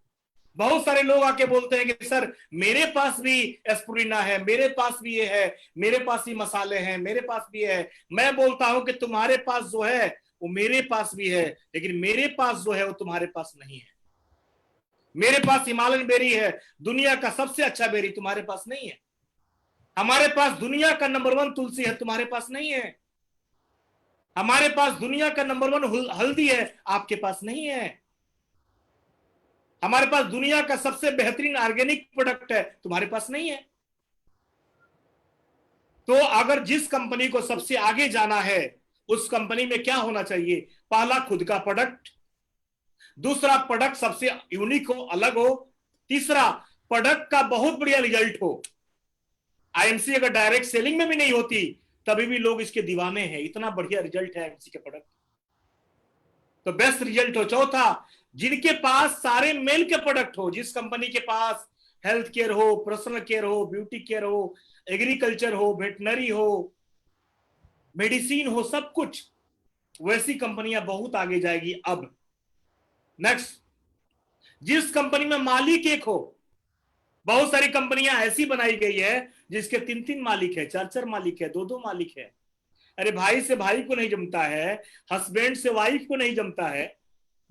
[SPEAKER 1] बहुत सारे लोग आके बोलते हैं कि सर मेरे पास भी एस्पिरिना है, मेरे पास भी ये है, मेरे पास भी मसाले हैं, मेरे पास भी है। मैं बोलता हूं कि तुम्हारे पास जो है वो मेरे पास भी है, लेकिन मेरे पास जो है वो तुम्हारे पास नहीं है। मेरे पास हिमालयन बेरी है, दुनिया का सबसे अच्छा बेरी, तुम्हारे पास नहीं है। हमारे पास दुनिया का नंबर 1 तुलसी है, तुम्हारे पास नहीं है। हमारे पास दुनिया का नंबर 1 हल्दी है, आपके पास नहीं है। हमारे पास दुनिया का सबसे बेहतरीन ऑर्गेनिक प्रोडक्ट है, तुम्हारे पास नहीं है। तो अगर जिस कंपनी को सबसे आगे जाना है, उस कंपनी में क्या होना चाहिए? पहला, खुद का प्रोडक्ट। दूसरा, प्रोडक्ट सबसे यूनिक हो, अलग हो। तीसरा, प्रोडक्ट का बहुत बढ़िया रिजल्ट हो। आईएमसी अगर डायरेक्ट सेलिंग में भी नहीं होती तभी भी लोग इसके दीवाने हैं, इतना बढ़िया रिजल्ट है आईएमसी के प्रोडक्ट। तो बेस्ट रिजल्ट हो। चौथा, जिनके पास सारे मेल के प्रोडक्ट हो, जिस कंपनी के पास हेल्थ केयर हो, पर्सनल केयर हो, ब्यूटी केयर हो, एग्रीकल्चर हो, वेटनरी हो, मेडिसिन हो, सब कुछ, वैसी कंपनियां बहुत आगे जाएगी। अब नेक्स्ट, जिस कंपनी में मालिक एक हो। बहुत सारी कंपनियां ऐसी बनाई गई है जिसके 3-3 मालिक है, 4-4 मालिक है, 2-2 मालिक है। अरे भाई से भाई को नहीं जमता है, हस्बैंड से वाइफ को नहीं जमता है,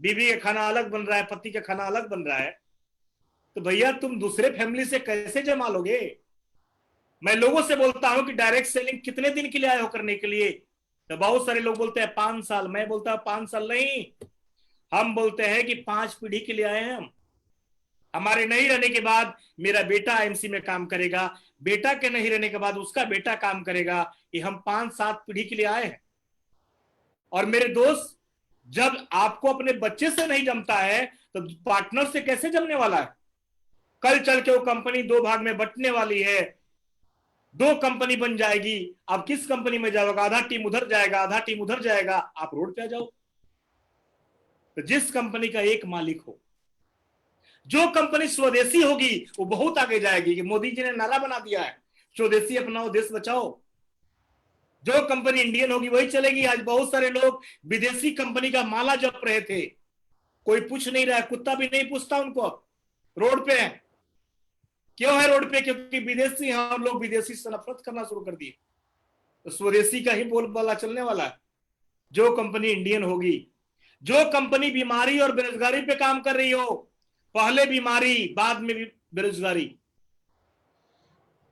[SPEAKER 1] बीवी का खाना अलग बन रहा है, पति का खाना अलग बन रहा है, तो भैया तुम दूसरे फैमिली से कैसे जमा लोगे? मैं लोगों से बोलता हूं कि डायरेक्ट सेलिंग कितने दिन के लिए आए हो करने के लिए? तो बहुत सारे लोग बोलते हैं 5 साल। मैं बोलता हूं 5 साल नहीं, हम बोलते हैं कि 5 पीढ़ी के लिए आए हैं हम। हमारे नहीं रहने के बाद मेरा बेटा आईएमसी में काम करेगा, बेटा के नहीं रहने के बाद उसका बेटा काम करेगा। ये हम 5-7 पीढ़ी के लिए आए हैं। और मेरे दोस्त, जब आपको अपने बच्चे से नहीं जमता है तो पार्टनर से कैसे जमने वाला है? कल चल के वो कंपनी 2 भाग में बंटने वाली है, 2 कंपनी बन जाएगी। अब किस कंपनी में जाओगे? आधा टीम उधर जाएगा, आधा टीम उधर जाएगा, आप रोड पे आ जाओ। तो जिस कंपनी का एक मालिक हो, जो कंपनी स्वदेशी होगी, वो बहुत आगे जाएगी। कि मोदी जी ने नारा बना दिया है, स्वदेशी अपनाओ देश बचाओ। जो कंपनी इंडियन होगी वही चलेगी। आज बहुत सारे लोग विदेशी कंपनी का माला जप रहे थे, कोई पूछ नहीं रहा है, कुत्ता भी नहीं पूछता उनको। रोड पे है, क्यों है रोड पे? क्योंकि विदेशी हैं, हम लोग विदेशी से नफरत करना शुरू कर दिए। तो स्वदेशी का ही बोलबाला चलने वाला है। जो कंपनी इंडियन होगी, जो कंपनी बीमारी और बेरोजगारी पे काम कर रही हो, पहले बीमारी बाद में बेरोजगारी।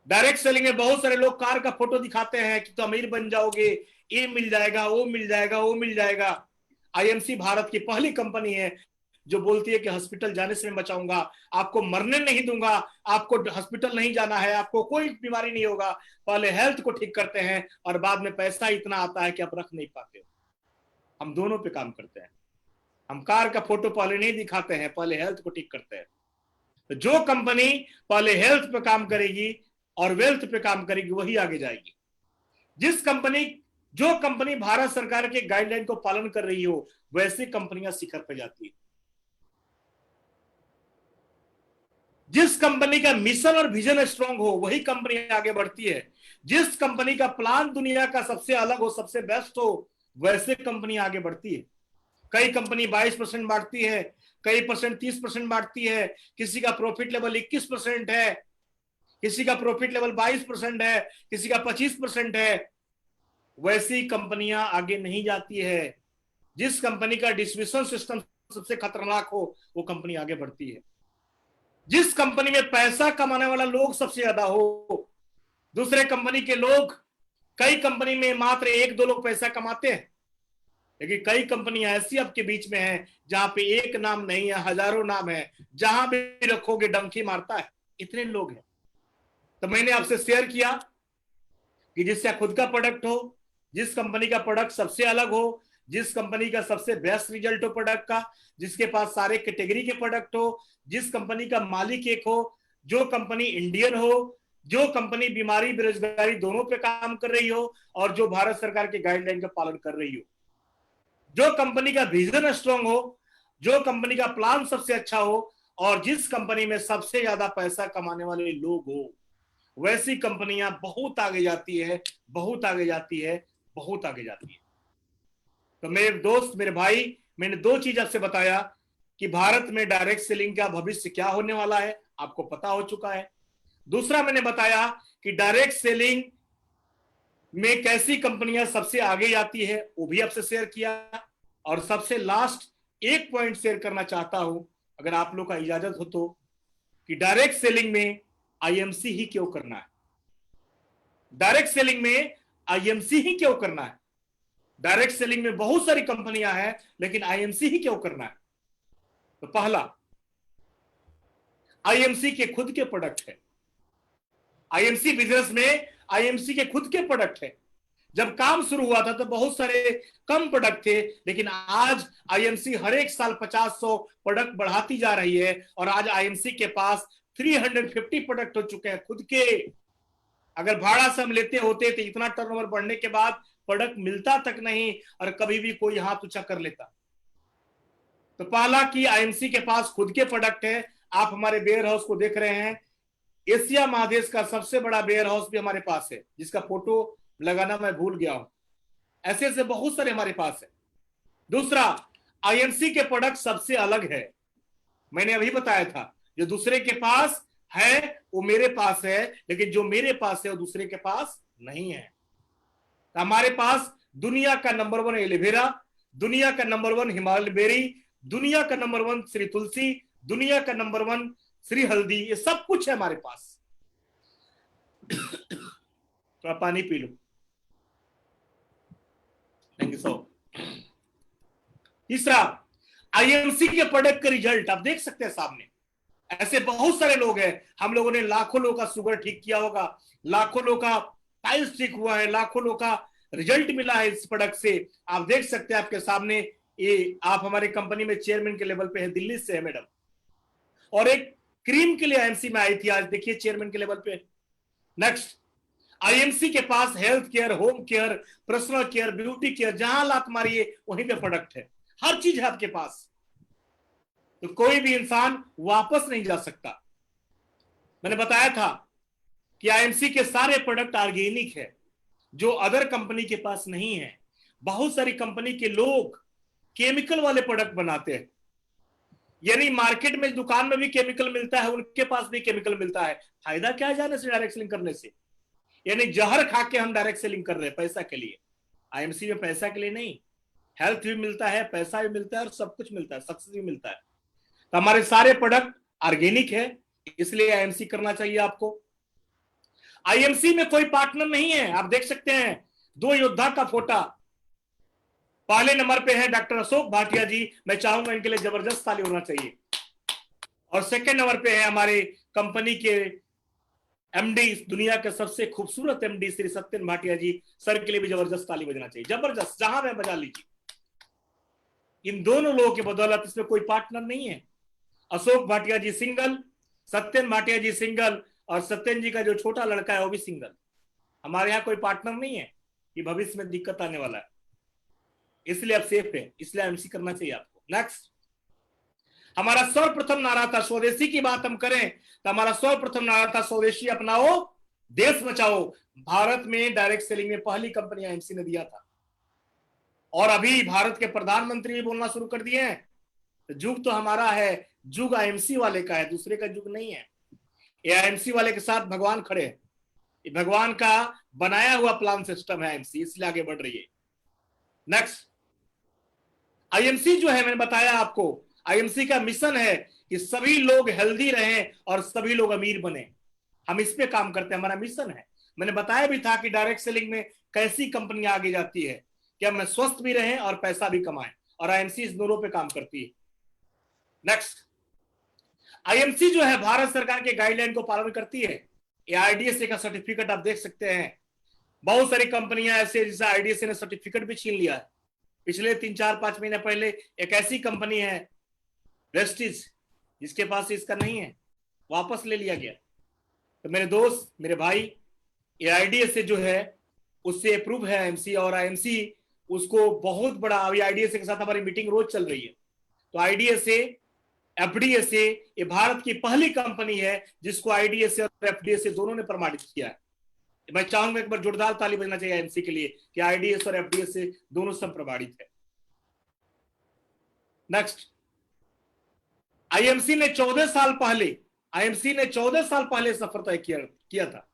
[SPEAKER 1] डायरेक्ट सेलिंग में बहुत सारे लोग कार का फोटो दिखाते हैं कि तो अमीर बन जाओगे, ये मिल जाएगा, वो मिल जाएगा, वो मिल जाएगा। आईएमसी भारत की पहली कंपनी है जो बोलती है कि हॉस्पिटल जाने से मैं बचाऊंगा, आपको मरने नहीं दूंगा, आपको हॉस्पिटल नहीं जाना है, आपको कोई बीमारी नहीं होगा। पहले हेल्थ को ठीक करते हैं और बाद में पैसा इतना आता है कि आप रख नहीं पाते हो। हम दोनों पे काम करते हैं। हम कार का फोटो पहले नहीं दिखाते हैं, पहले हेल्थ को ठीक करते हैं। तो जो कंपनी पहले हेल्थ पे काम करेगी और वेल्थ पे काम करेगी वही आगे जाएगी। जो कंपनी भारत सरकार के गाइडलाइन को पालन कर रही हो, वैसी कंपनियां शिखर पे जाती है। जिस कंपनी का मिशन और विजन स्ट्रांग हो, वही कंपनी आगे बढ़ती है। जिस कंपनी का प्लान दुनिया का सबसे अलग हो, सबसे बेस्ट हो, वैसे कंपनी आगे बढ़ती है। कई कंपनी 22% बांटती है, कई परसेंट 30% बांटती है, किसी का प्रॉफिट लेवल 21% है, किसी का प्रॉफिट लेवल 22% है, किसी का 25% है। वैसी कंपनियां आगे नहीं जाती है। जिस कंपनी का डिस्ट्रीब्यूशन सिस्टम सबसे खतरनाक हो, वो कंपनी आगे बढ़ती है। जिस कंपनी में पैसा कमाने वाला लोग सबसे ज्यादा हो, दूसरे कंपनी के लोग, कई कंपनी में मात्र 1-2 लोग पैसा कमाते हैं, लेकिन कई कंपनियां ऐसी आपके बीच में है जहां पे एक नाम नहीं है, हजारों नाम है, जहां भी रखोगे डंकी मारता है, इतने लोग हैं। तो मैंने आपसे शेयर किया कि जिसका खुद का प्रोडक्ट हो, जिस कंपनी का प्रोडक्ट सबसे अलग हो, जिस कंपनी का सबसे बेस्ट रिजल्ट हो प्रोडक्ट का, जिसके पास सारे कैटेगरी के प्रोडक्ट हो, जिस कंपनी का मालिक एक हो, जो कंपनी इंडियन हो, जो कंपनी बीमारी बेरोजगारी दोनों पे काम कर रही हो और जो भारत सरकार के गाइडलाइन का पालन कर रही हो, जो कंपनी का विजन स्ट्रांग हो, जो कंपनी का प्लान सबसे अच्छा हो और जिस कंपनी में सबसे ज्यादा पैसा कमाने वाले लोग हो, वैसी कंपनियां बहुत आगे जाती है, बहुत आगे जाती है, बहुत आगे जाती है। तो मेरे दोस्त, मेरे भाई, मैंने 2 चीज आपसे बताया कि भारत में डायरेक्ट सेलिंग का भविष्य क्या होने वाला है, आपको पता हो चुका है। दूसरा मैंने बताया कि डायरेक्ट सेलिंग में कैसी कंपनियां सबसे आगे जाती है, वो भी आपसे शेयर किया। और सबसे लास्ट एक पॉइंट शेयर करना चाहता हूं, अगर आप लोग का इजाजत हो तो, कि डायरेक्ट सेलिंग में आईएमसी ही क्यों करना है। डायरेक्ट सेलिंग में आईएमसी ही क्यों करना है। डायरेक्ट सेलिंग में बहुत सारी कंपनियां हैं, लेकिन आईएमसी ही क्यों करना है। तो पहला, आईएमसी के खुद के प्रोडक्ट है। आईएमसी बिजनेस में आईएमसी के खुद के प्रोडक्ट है। जब काम शुरू हुआ था तो बहुत सारे कम प्रोडक्ट थे, लेकिन आज आईएमसी हर एक साल 50-100 प्रोडक्ट बढ़ाती जा रही है, और आज आईएमसी के पास 350 प्रोडक्ट हो चुके हैं खुद के। अगर भाड़ा से हम लेते होते तो इतना टर्नओवर बढ़ने के बाद प्रोडक्ट मिलता तक नहीं, और कभी भी कोई हाथ ऊंचा कर लेता। तो पहला कि आईएमसी के पास खुद के प्रोडक्ट है। आप हमारे वेयर हाउस को देख रहे हैं, एशिया महादेश का सबसे बड़ा वेयर हाउस भी हमारे पास है, जिसका फोटो लगाना मैं भूल गया हूं। ऐसे ऐसे बहुत सारे हमारे पास है। दूसरा, आईएमसी के प्रोडक्ट सबसे अलग है। मैंने अभी बताया था, जो दूसरे के पास है वो मेरे पास है, लेकिन जो मेरे पास है वो दूसरे के पास नहीं है। तो हमारे पास दुनिया का नंबर 1 एलोवेरा, दुनिया का नंबर 1 हिमालय बेरी, दुनिया का नंबर 1 श्री तुलसी, दुनिया का नंबर 1 श्री हल्दी, ये सब कुछ है हमारे पास। थोड़ा पानी पी लो। थैंक यू सो। तीसरा, आईएमसी के प्रोडक्ट का रिजल्ट आप देख सकते हैं सामने। ऐसे बहुत सारे लोग हैं, हम लोगों ने लाखों लोगों का शुगर ठीक किया होगा, लाखों लोगों का टाइल्स ठीक हुआ है, लाखों लोगों का रिजल्ट मिला है इस प्रोडक्ट से। आप देख सकते हैं आपके सामने, ये आप हमारे कंपनी में चेयरमैन के लेवल पे है, दिल्ली से है मैडम। और एक क्रीम के लिए आईएमसी में आई थी, आज देखिए चेयरमैन के लेवल पे। नेक्स्ट, आईएमसी के पास health care, home care, personal care, beauty care, जहां लात मारिए वहीं पे प्रोडक्ट है, हर चीज है आपके पास। तो कोई भी इंसान वापस नहीं जा सकता। मैंने बताया था कि आईएमसी के सारे प्रोडक्ट ऑर्गेनिक है, जो अदर कंपनी के पास नहीं है। बहुत सारी कंपनी के लोग केमिकल वाले प्रोडक्ट बनाते हैं, यानी मार्केट में दुकान में भी केमिकल मिलता है, उनके पास भी केमिकल मिलता है। फायदा क्या है जाने से, डायरेक्ट सेलिंग करने से। यानी जहर खा के हम डायरेक्ट सेलिंग कर रहे हैं पैसा के लिए। आईएमसी में पैसा के लिए नहीं, हेल्थ भी मिलता है, पैसा भी मिलता है, और सब कुछ मिलता है, सक्सेस भी मिलता है। तो हमारे सारे प्रोडक्ट ऑर्गेनिक है, इसलिए आईएमसी करना चाहिए आपको। आईएमसी में कोई पार्टनर नहीं है। आप देख सकते हैं 2 योद्धा का फोटो। पहले नंबर पे है डॉक्टर अशोक भाटिया जी, मैं चाहूंगा इनके लिए जबरदस्त ताली होना चाहिए। और सेकंड नंबर पे है हमारे कंपनी के एमडी, दुनिया के सबसे खूबसूरत एमडी श्री सत्यन भाटिया जी, सर के लिए भी जबरदस्त ताली बजना चाहिए, जबरदस्त, जहां में बजा लीजिए। इन दोनों लोगों की बदौलत इसमें कोई पार्टनर नहीं है। अशोक भाटिया जी सिंगल, सत्यन भाटिया जी सिंगल, और सत्यन जी का जो छोटा लड़का है वो भी सिंगल। हमारे यहाँ कोई पार्टनर नहीं है, ये भविष्य में दिक्कत आने वाला है, इसलिए आप सेफ है, इसलिए एमसी करना चाहिए आपको। नेक्स्ट, हमारा सर्वप्रथम नारा था, स्वदेशी की बात हम करें तो हमारा सर्वप्रथम नारा था, स्वदेशी अपनाओ देश बचाओ। भारत में डायरेक्ट सेलिंग में पहली कंपनी आईएमसी ने दिया था, और अभी भारत के प्रधानमंत्री भी बोलना शुरू कर दिए हैं, तो युग तो हमारा है, युग आईएमसी वाले का है, दूसरे का युग नहीं है। ये आईएमसी वाले के साथ भगवान खड़े हैं, ये भगवान का बनाया हुआ प्लान सिस्टम है आईएमसी, इसलिए आगे बढ़ रही है। नेक्स्ट, आईएमसी जो है, मैंने बताया आपको, आईएमसी का मिशन है कि सभी लोग हेल्दी रहें और सभी लोग अमीर बने। हम इस पे काम करते हैं, हमारा मिशन है। मैंने बताया भी था कि डायरेक्ट सेलिंग में कैसी कंपनियां आगे जाती है कि हम स्वस्थ भी रहें और पैसा भी कमाएं, और आईएमसी इस दोनों पे काम करती है। नेक्स्ट, आईएमसी जो है भारत सरकार के गाइडलाइन को पालन करती है। ये आईडीएसए का सर्टिफिकेट आप देख सकते हैं। बहुत सारी कंपनियां ऐसे जिसे आईडीएसए ने सर्टिफिकेट भी छीन लिया है। पिछले 3-4-5 महीने पहले एक ऐसी कंपनी है वेस्टिज, जिसके पास इसका नहीं है, वापस ले लिया गया। तो मेरे दोस्त, मेरे भाई, ये आईडीएसए जो है उससे अप्रूव है आईएमसी, और आईएमसी उसको बहुत बड़ा, अभी आईडीएसए के साथ हमारी मीटिंग रोज चल रही है। तो आईडीएसए, एफडीएसए, ये भारत की पहली कंपनी है जिसको आईडीएसए और एफडीएसए दोनों ने प्रमाणित किया है। मैं चाहूंगा एक बार जोरदार ताली बजना चाहिए आईएमसी के लिए कि आईडीएस और एफडीएसए दोनों सब प्रमाणित है। नेक्स्ट, आईएमसी ने 14 साल पहले सफर तय किया था।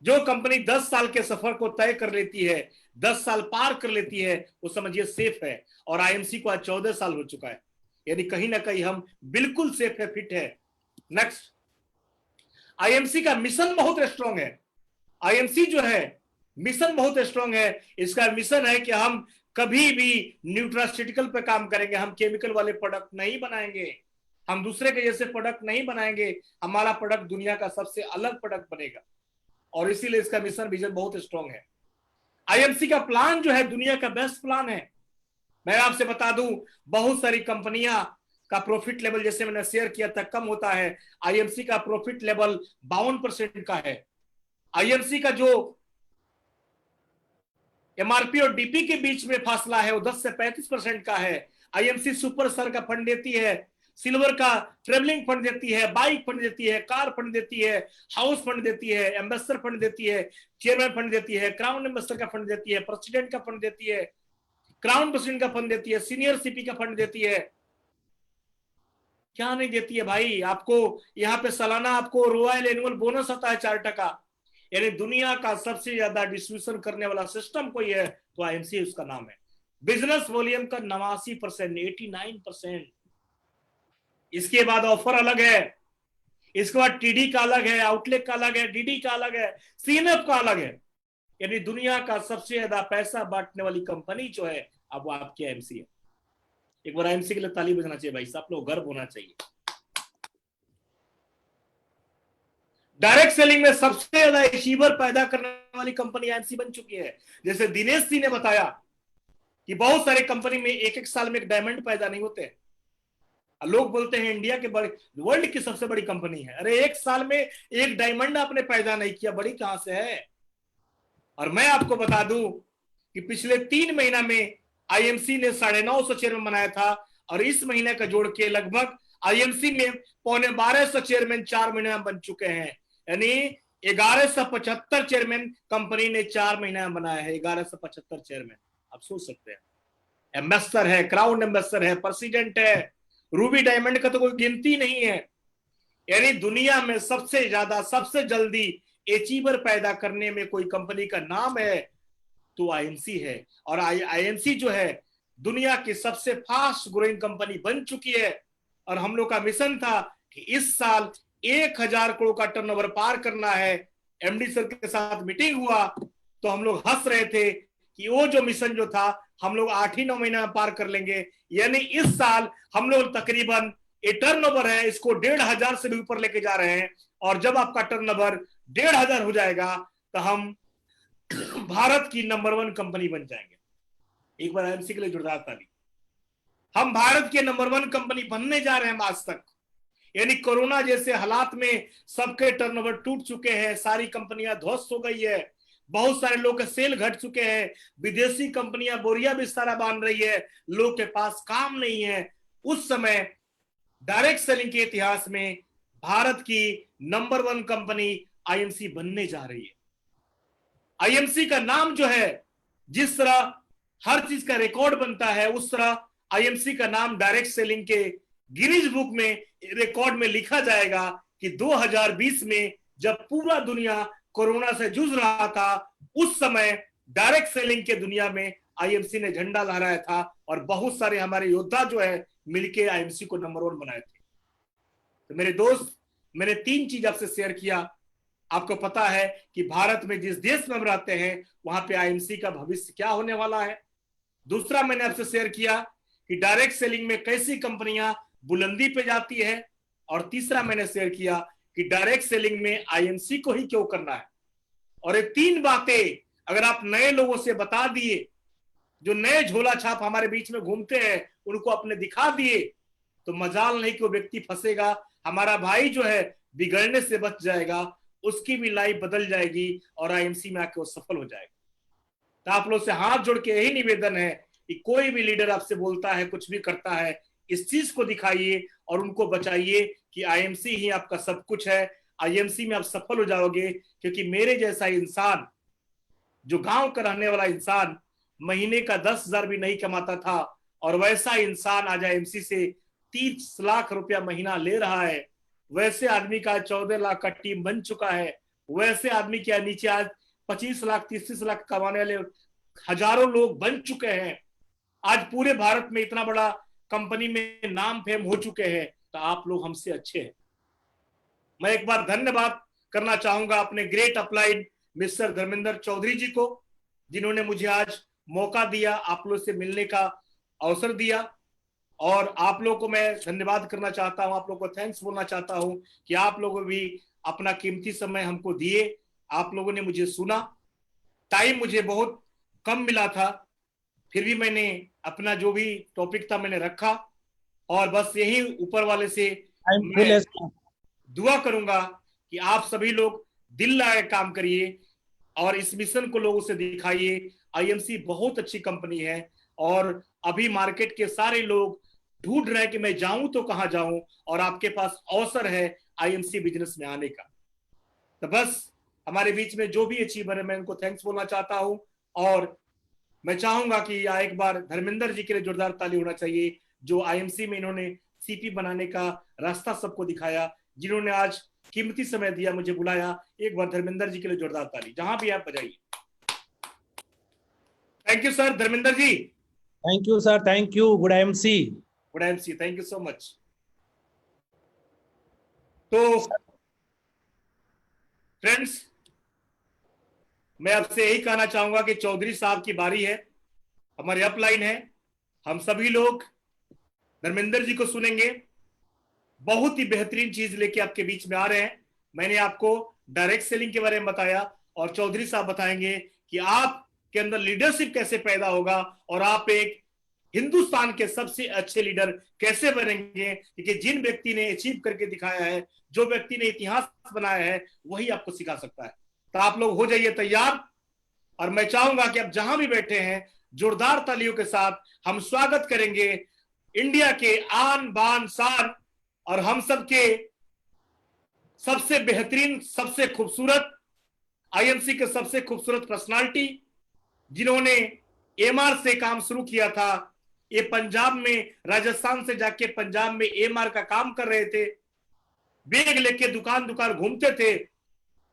[SPEAKER 1] जो कंपनी 10 साल के सफर को तय कर लेती है, 10 साल पार कर लेती है, वो समझिए सेफ है। और आईएमसी को आज 14 साल हो चुका है, यानी कहीं ना कहीं हम बिल्कुल सेफ है, फिट है। नेक्स्ट, आईएमसी का मिशन बहुत स्ट्रांग है। आईएमसी जो है मिशन बहुत स्ट्रांग है। इसका मिशन है कि हम कभी भी न्यूट्रास्यूटिकल पे काम करेंगे, हम केमिकल वाले प्रोडक्ट नहीं बनाएंगे, हम दूसरे के जैसे प्रोडक्ट नहीं बनाएंगे, हमारा प्रोडक्ट दुनिया का सबसे अलग प्रोडक्ट बनेगा। और इसीलिए इसका मिशन विजन बहुत स्ट्रांग है। आईएमसी का प्लान जो है दुनिया का बेस्ट प्लान है। मैं आपसे बता दूं, बहुत सारी कंपनियां का प्रॉफिट लेवल जैसे मैंने शेयर किया था कम होता है, आईएमसी का प्रॉफिट लेवल 52% का है। आईएमसी का जो एमआरपी और डीपी के बीच में फासला है वो 10 से 35% का है। आईएमसी सुपर सर का फंड देती है, सिल्वर का ट्रेवलिंग फंड देती है, बाइक फंड देती है, कार फंड देती है, हाउस फंड देती है, एम्बेसडर फंड देती है, चेयरमैन फंड देती है, क्राउन एम्बेसडर का फंड देती है, प्रेसिडेंट का फंड देती है, क्राउन प्रेसिडेंट का फंड देती है, सीनियर सीपी का फंड देती है। क्या नहीं देती है भाई? आपको यहाँ पे सालाना आपको रॉयल एनुअल बोनस आता है 4%। यानी दुनिया का सबसे ज्यादा डिस्ट्रीब्यूशन करने वाला सिस्टम कोई है तो आईएमसी उसका नाम है। बिजनेस वॉल्यूम का 89%, 89%। इसके बाद ऑफर अलग है, इसके बाद टीडी का अलग है, आउटलेट का अलग है, डीडी का अलग है, सीएनएफ का अलग है। यानी दुनिया का सबसे ज्यादा पैसा बांटने वाली कंपनी जो है अब वो आपकी आईएमसी है। एक बार आईएमसी के लिए ताली बजाना चाहिए भाई, सब लोग गर्व होना चाहिए। डायरेक्ट सेलिंग में सबसे ज्यादा अचीवर पैदा करने वाली कंपनी आईएमसी बन चुकी है। जैसे दिनेश जी ने बताया कि बहुत सारे कंपनी में एक एक साल में एक डायमंड पैदा नहीं होते। लोग बोलते हैं इंडिया के बड़े, वर्ल्ड की सबसे बड़ी कंपनी है। अरे एक साल में एक डायमंड आपने पैदा नहीं किया, बड़ी कहां से है? और मैं आपको बता दूं कि पिछले 3 महीना में आईएमसी ने 950 चेयरमैन बनाया था, और इस महीने का जोड़ के लगभग आईएमसी में 1250 चेयरमैन 4 महीने में बन चुके हैं। यानी 1175 चेयरमैन कंपनी ने 4 महीने में बनाया है। 1175 चेयरमैन, आप सोच सकते हैं। एम्बेसडर है, क्राउन एम्बेसडर है, प्रेसिडेंट है, रूबी डायमंड का तो कोई गिनती नहीं है। यानी दुनिया में सबसे ज्यादा सबसे जल्दी अचीवर पैदा करने में कोई कंपनी का नाम है तो आईएमसी है। और आईएमसी जो है दुनिया की सबसे फास्ट ग्रोइंग कंपनी बन चुकी है। और हम लोग का मिशन था कि इस साल 1000 करोड़ का टर्नओवर पार करना है। एमडी सर के साथ मीटिंग हुआ तो हम लोग हंस रहे थे कि वो जो मिशन जो था हम लोग 8 ही 9 महीने में पार कर लेंगे। यानी इस साल हम लोग तकरीबन ये टर्नओवर है इसको 1500 से भी ऊपर लेके जा रहे हैं। और जब आपका टर्नओवर 1500 हो जाएगा तो हम भारत की नंबर 1 कंपनी बन जाएंगे। एक बार आईएमसी के लिए जोरदार ताली। हम भारत के नंबर 1 कंपनी बनने जा रहे हैं आज तक। यानी कोरोना जैसे हालात में सबके टर्नओवर टूट चुके हैं, सारी कंपनियां ध्वस्त हो गई है, बहुत सारे लोग के सेल घट चुके हैं, विदेशी कंपनियां बोरिया बिस्तारा बांध रही है, लोग के पास काम नहीं है। उस समय डायरेक्ट सेलिंग के इतिहास में भारत की नंबर 1 कंपनी आईएमसी बनने जा रही है। आईएमसी का नाम जो है, जिस तरह हर चीज का रिकॉर्ड बनता है उस तरह आईएमसी का नाम डायरेक्ट सेलिंग के गिनीज बुक में रिकॉर्ड में लिखा जाएगा कि 2020 में जब पूरा दुनिया कोरोना से जूझ रहा था उस समय डायरेक्ट सेलिंग के दुनिया में आईएमसी ने झंडा लहराया था। और बहुत सारे हमारे योद्धा जो है मिलके आईएमसी को नंबर 1 बनाए थे। तो मेरे दोस्त, मैंने 3 चीज आपसे शेयर किया। आपको पता है कि भारत में जिस देश में हम रहते हैं वहां पे आईएमसी का भविष्य क्या होने वाला है। दूसरा मैंने आपसे शेयर किया कि डायरेक्ट सेलिंग में कैसी कंपनियां बुलंदी पे जाती है। और तीसरा मैंने शेयर किया कि डायरेक्ट सेलिंग में आईएमसी को ही क्यों करना है। और ये 3 बातें अगर आप नए लोगों से बता दिए, जो नए झोला छाप हमारे बीच में घूमते हैं उनको अपने दिखा दिए, तो मजाल नहीं कि वो व्यक्ति फंसेगा, हमारा भाई जो है बिगड़ने से बच जाएगा, उसकी भी लाइफ बदल जाएगी और आईएमसी में आके वो सफल हो जाएगा। तो आप लोग से हाथ जोड़ के यही निवेदन है कि कोई भी लीडर आपसे बोलता है, कुछ भी करता है, इस चीज को दिखाइए और उनको बचाइए कि आईएमसी ही आपका सब कुछ है। आईएमसी में आप सफल हो जाओगे, क्योंकि मेरे जैसा इंसान, जो गांव का रहने वाला इंसान महीने का 10,000 भी नहीं कमाता था, और वैसा इंसान आज आईएमसी से 30 लाख रुपया महीना ले रहा है, वैसे आदमी का 14 लाख का टीम बन चुका है, वैसे आदमी के नीचे आज 25 लाख 30 लाख कमाने वाले हजारों लोग बन चुके हैं। आज पूरे भारत में इतना बड़ा कंपनी में नाम फेम हो चुके हैं, तो आप लोग हमसे अच्छे हैं। मैं एक बार धन्यवाद करना चाहूंगा अपने great applied Mister Dharmendra Chaudhary ji को, जिन्होंने मुझे आज मौका दिया, आप लोग से मिलने का अवसर दिया। और आप लोगों को मैं धन्यवाद करना चाहता हूं, आप लोगों को थैंक्स बोलना चाहता हूं कि आप लोगों भी अपना कीमती समय हमको दिए, आप लोगों ने मुझे सुना। टाइम मुझे बहुत कम मिला था, फिर भी मैंने अपना जो भी टॉपिक था मैंने रखा, और बस यही ऊपर वाले से मैं दुआ करूंगा कि आप सभी लोग दिल लगा काम करिए और इस मिशन को लोगों से दिखाइए। आईएमसी बहुत अच्छी कंपनी है और अभी मार्केट के सारे लोग ढूंढ रहे हैं कि मैं जाऊं तो कहां जाऊं, और आपके पास अवसर है आईएमसी बिजनेस में आने का। तो बस हमारे बीच में जो भी अचीवर है मैं उनको थैंक्स बोलना चाहता हूं, और मैं चाहूंगा कि एक बार धर्मेंद्र जी के लिए जोरदार ताली होना चाहिए, जो आईएमसी में इन्होंने सीपी बनाने का रास्ता सबको दिखाया, जिन्होंने आज कीमती समय दिया, मुझे बुलाया। एक बार धर्मेंद्र जी के लिए जोरदार ताली, जहां भी आप बजाइए। Thank you sir Dharmendra ji.
[SPEAKER 2] Thank you sir, thank you. Good MC,
[SPEAKER 1] good MC, thank you so much. तो फ्रेंड्स, मैं आपसे यही कहना चाहूंगा कि चौधरी साहब की बारी है, हमारे अपलाइन है, हम सभी लोग धर्मेंद्र जी को सुनेंगे। बहुत ही बेहतरीन चीज लेके आपके बीच में आ रहे हैं। मैंने आपको डायरेक्ट सेलिंग के बारे में बताया, और चौधरी साहब बताएंगे कि आपके अंदर लीडरशिप कैसे पैदा होगा और आप एक हिंदुस्तान के सबसे अच्छे लीडर कैसे बनेंगे, क्योंकि जिन व्यक्ति ने अचीव करके दिखाया है, जो व्यक्ति ने इतिहास बनाया है, वही आपको सिखा सकता है। तो आप लोग हो जाइए तैयार, और मैं चाहूंगा कि आप जहां भी बैठे हैं जोरदार तालियों के साथ हम स्वागत करेंगे इंडिया के आन बान शान और हम सबके सबसे बेहतरीन, सबसे खूबसूरत, आईएमसी के सबसे खूबसूरत पर्सनालिटी, जिन्होंने एमआर से काम शुरू किया था। ये पंजाब में, राजस्थान से जाके पंजाब में एमआर का काम कर रहे थे, बैग लेके दुकान दुकान घूमते थे।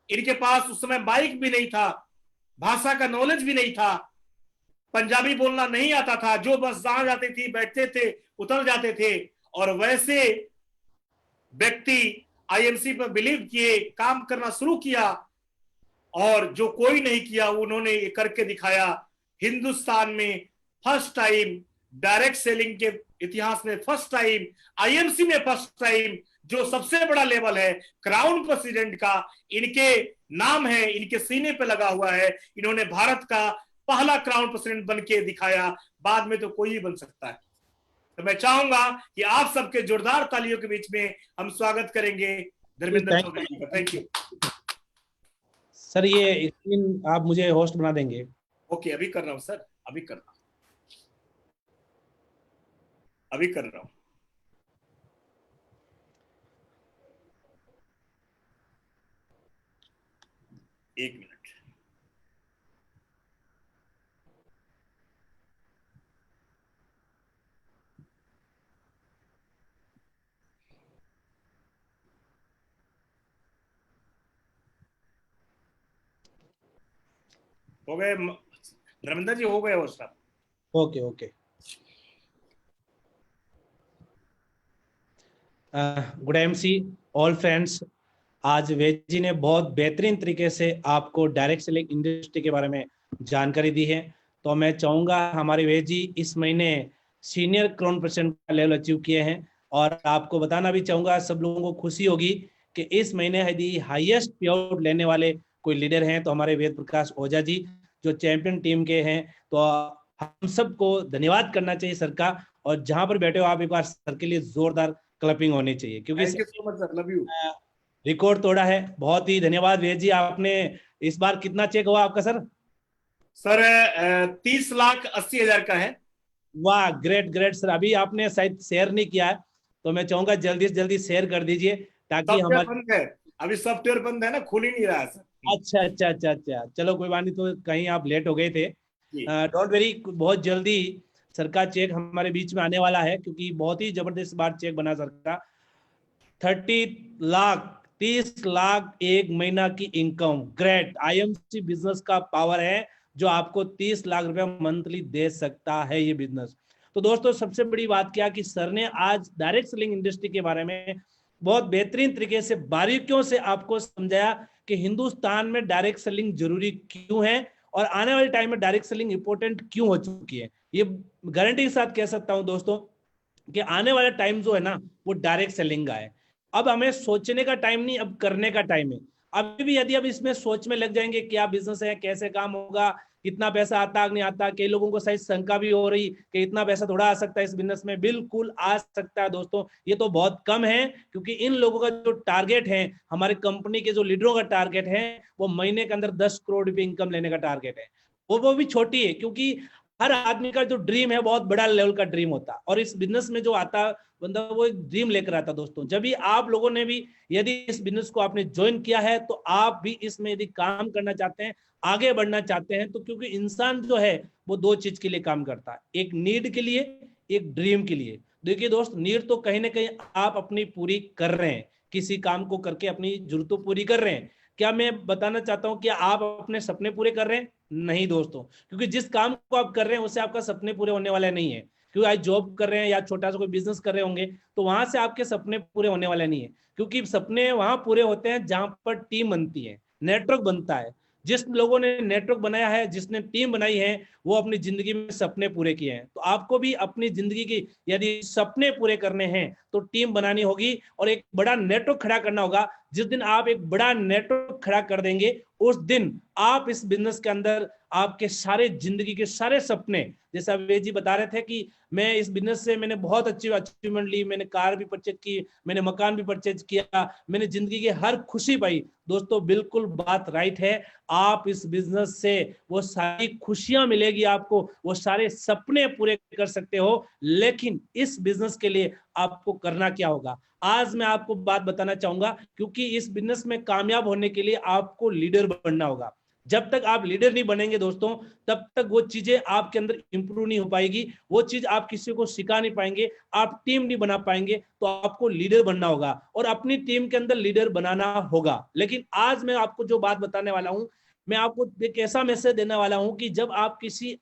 [SPEAKER 1] इनके पास उस समय बाइक भी नहीं था, भाषा का नॉलेज भी नहीं था, पंजाबी बोलना नहीं आता था, जो बस जहां जाते थे बैठते थे उतर जाते थे। और वैसे व्यक्ति आईएमसी पर बिलीव किए, काम करना शुरू किया, और जो कोई नहीं किया उन्होंने ये करके दिखाया। हिंदुस्तान में फर्स्ट टाइम, डायरेक्ट सेलिंग के इतिहास में फर्स्ट टाइम, आईएमसी में फर्स्ट टाइम, जो सबसे बड़ा लेवल है क्राउन प्रेसिडेंट का, इनके नाम है, इनके सीने पे लगा हुआ है। इन्होंने भारत का पहला क्राउन प्रेसिडेंट बन के दिखाया, बाद में तो कोई भी बन सकता है। तो मैं चाहूंगा कि आप सबके जोरदार तालियों के बीच में हम स्वागत करेंगे धर्मेंद्र चौधरी जी का। Thank you
[SPEAKER 2] sir. ये स्क्रीन आप मुझे होस्ट बना देंगे?
[SPEAKER 1] ओके, अभी कर रहा हूं सर, अभी कर रहा हूं, अभी कर रहा हूं। एक मिनट। हो गए धर्मेंद्र जी, हो गए वो सब।
[SPEAKER 2] Okay okay. Good MC all friends. आज वेद जी ने बहुत बेहतरीन तरीके से आपको डायरेक्ट सेलिंग इंडस्ट्री के बारे में जानकारी दी है। तो मैं चाहूंगा हमारे वेद जी इस महीने सीनियर क्राउन प्रेसिडेंट का लेवल अचीव किए हैं, और आपको बताना भी चाहूंगा, सब लोगों को खुशी होगी कि इस महीने यदि हाईएस्ट पे आउट लेने वाले कोई लीडर हैं तो हमारे वेद प्रकाश ओझा जी, जो चैंपियन टीम के हैं। तो हम सबको धन्यवाद करना चाहिए सर का, और जहां पर बैठे हो आप एक बार सर के लिए जोरदार क्लैपिंग होनी चाहिए, क्योंकि
[SPEAKER 1] thank you so much sir, love you.
[SPEAKER 2] Record तोड़ा है। बहुत ही धन्यवाद वेद जी। आपने इस बार कितना चेक हुआ आपका सर?
[SPEAKER 1] सर 30,80,000 का है।
[SPEAKER 2] वाह, ग्रेट ग्रेट सर। अभी आपने शायद शेयर नहीं किया है, तो मैं चाहूंगा जल्दी से जल्दी शेयर कर दीजिए, ताकि
[SPEAKER 1] सॉफ्टवेयर
[SPEAKER 2] हमारे
[SPEAKER 1] बंद है, अभी सॉफ्टवेयर बंद है ना, खुल ही नहीं रहा है सर।
[SPEAKER 2] अच्छा अच्छा अच्छा अच्छा, चलो कोई बात नहीं। तो कहीं आप लेट हो गए थे,
[SPEAKER 1] जी
[SPEAKER 2] डोंट वेरी, बहुत जल्दी सर का चेक हमारे बीच में आने वाला है, क्योंकि बहुत ही जबरदस्त बार चेक बना सर का। 30 लाख एक महीना की इनकम, ग्रेट। आईएमसी बिजनेस का पावर है जो आपको 30 लाख रुपया मंथली दे सकता है ये बिजनेस। तो दोस्तों सबसे बड़ी बात क्या कि सर ने आज डायरेक्ट सेलिंग इंडस्ट्री के बारे में बहुत बेहतरीन तरीके से बारीकियों से आपको समझाया कि हिंदुस्तान में डायरेक्ट सेलिंग जरूरी क्यों है और आने वाले टाइम में डायरेक्ट सेलिंग इंपॉर्टेंट क्यों हो चुकी है। ये गारंटी के साथ कह सकता हूं दोस्तों कि आने वाला टाइम जो है ना वो डायरेक्ट सेलिंग का है। अब हमें सोचने का टाइम नहीं, अब करने का टाइम है। अभी भी यदि अब इसमें सोच में लग जाएंगे क्या बिजनेस है, कैसे काम होगा, कितना पैसा आता नहीं आता, कई लोगों को शायद शंका भी हो रही कि इतना पैसा थोड़ा आ सकता है इस बिजनेस में। बिल्कुल आ सकता है दोस्तों, ये तो बहुत कम है, क्योंकि इन लोगों का जो टारगेट है, हमारे कंपनी के जो लीडरों का टारगेट है, वो महीने के अंदर 10 करोड़ रुपए इनकम लेने का टारगेट है। वो भी छोटी है, क्योंकि हर आदमी का जो ड्रीम है बहुत बड़ा लेवल का ड्रीम होता है, और इस बिजनेस में जो आता बंदा वो एक ड्रीम लेकर आता दोस्तों। जब भी आप लोगों ने भी यदि इस बिजनेस को आपने ज्वाइन किया है, तो आप भी इसमें यदि काम करना चाहते हैं, आगे बढ़ना चाहते हैं, तो क्योंकि इंसान जो है वो दो चीज के लिए काम करता है, एक नीड के लिए, एक ड्रीम के लिए। देखिए दोस्त, नीड तो कहीं ना कहीं आप अपनी पूरी कर रहे हैं, किसी काम को करके अपनी जरूरतों पूरी कर रहे हैं। क्या मैं बताना चाहता हूं कि आप अपने सपने पूरे कर रहे हैं? नहीं दोस्तों, क्योंकि जिस काम को आप कर रहे हैं उससे आपका सपने पूरे होने वाले नहीं है। क्योंकि आज जॉब कर रहे हैं या छोटा सा कोई बिजनेस कर रहे होंगे, तो वहां से आपके सपने पूरे होने वाले नहीं है, क्योंकि सपने वहां पूरे होते हैं जहां पर टीम बनती है, नेटवर्क बनता है। जिस लोगों ने नेटवर्क बनाया है, जिसने टीम बनाई है, वो अपनी जिंदगी में सपने पूरे किए हैं। तो आपको भी अपनी जिंदगी की यदि सपने पूरे करने हैं तो टीम बनानी होगी और एक बड़ा नेटवर्क खड़ा करना होगा। जिस दिन आप एक बड़ा नेटवर्क खड़ा कर देंगे, उस दिन आप इस बिजनेस के अंदर आपके सारे जिंदगी के सारे सपने, जैसा वे जी बता रहे थे कि मैं इस बिजनेस से मैंने बहुत अच्छी अचीवमेंट ली, मैंने कार भी परचेज की, मैंने मकान भी परचेज किया, मैंने जिंदगी की हर खुशी पाई। दोस्तों बिल्कुल बात राइट है, आप इस बिजनेस से वो सारी खुशियां मिलेगी आपको, वो सारे सपने पूरे कर सकते हो। लेकिन इस बिजनेस के लिए आपको करना क्या होगा, आज मैं आपको बात बताना चाहूंगा, क्योंकि इस बिजनेस में कामयाब होने के लिए आपको लीडर बनना होगा। जब तक आप लीडर नहीं बनेंगे दोस्तों, तब तक वो चीजें आपके अंदर इंप्रूव नहीं हो पाएगी, वो चीज आप किसी को सिखा नहीं पाएंगे, आप टीम नहीं बना पाएंगे। तो आपको लीडर बनना होगा और अपनी टीम के अंदर लीडर बनाना होगा। लेकिन आज मैं आपको जो बात बताने वाला हूं, मैं आपको एक ऐसा मैसेज देने वाला हूं कि जब आप किसी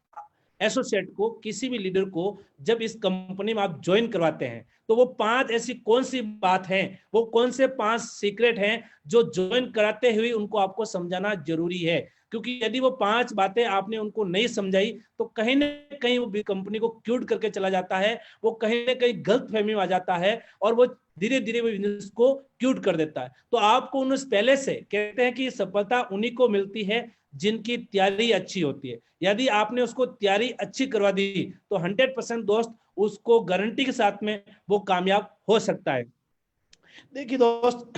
[SPEAKER 2] एसोसिएट को, किसी भी लीडर को जब इस कंपनी में आप ज्वाइन करवाते हैं, तो वो 5 ऐसी कौन सी बात है, वो कौन से 5 सीक्रेट हैं जो ज्वाइन कराते हुए उनको आपको समझाना जरूरी है। क्योंकि यदि वो 5 बातें आपने उनको नहीं समझाई, तो कहीं ना कहीं वो कंपनी को क्यूट करके चला जाता है, वो कहीं ना कहीं गलत फहमी में आ जाता है और वो धीरे धीरे वो बिजनेस को क्यूट कर देता है। तो आपको उन्हें पहले से कहते हैं कि सफलता उन्हीं को मिलती है जिनकी तैयारी अच्छी होती है। यदि आपने उसको तैयारी अच्छी करवा दी, तो 100% दोस्त उसको गारंटी के साथ में वो कामयाब हो सकता है। देखिए दोस्त,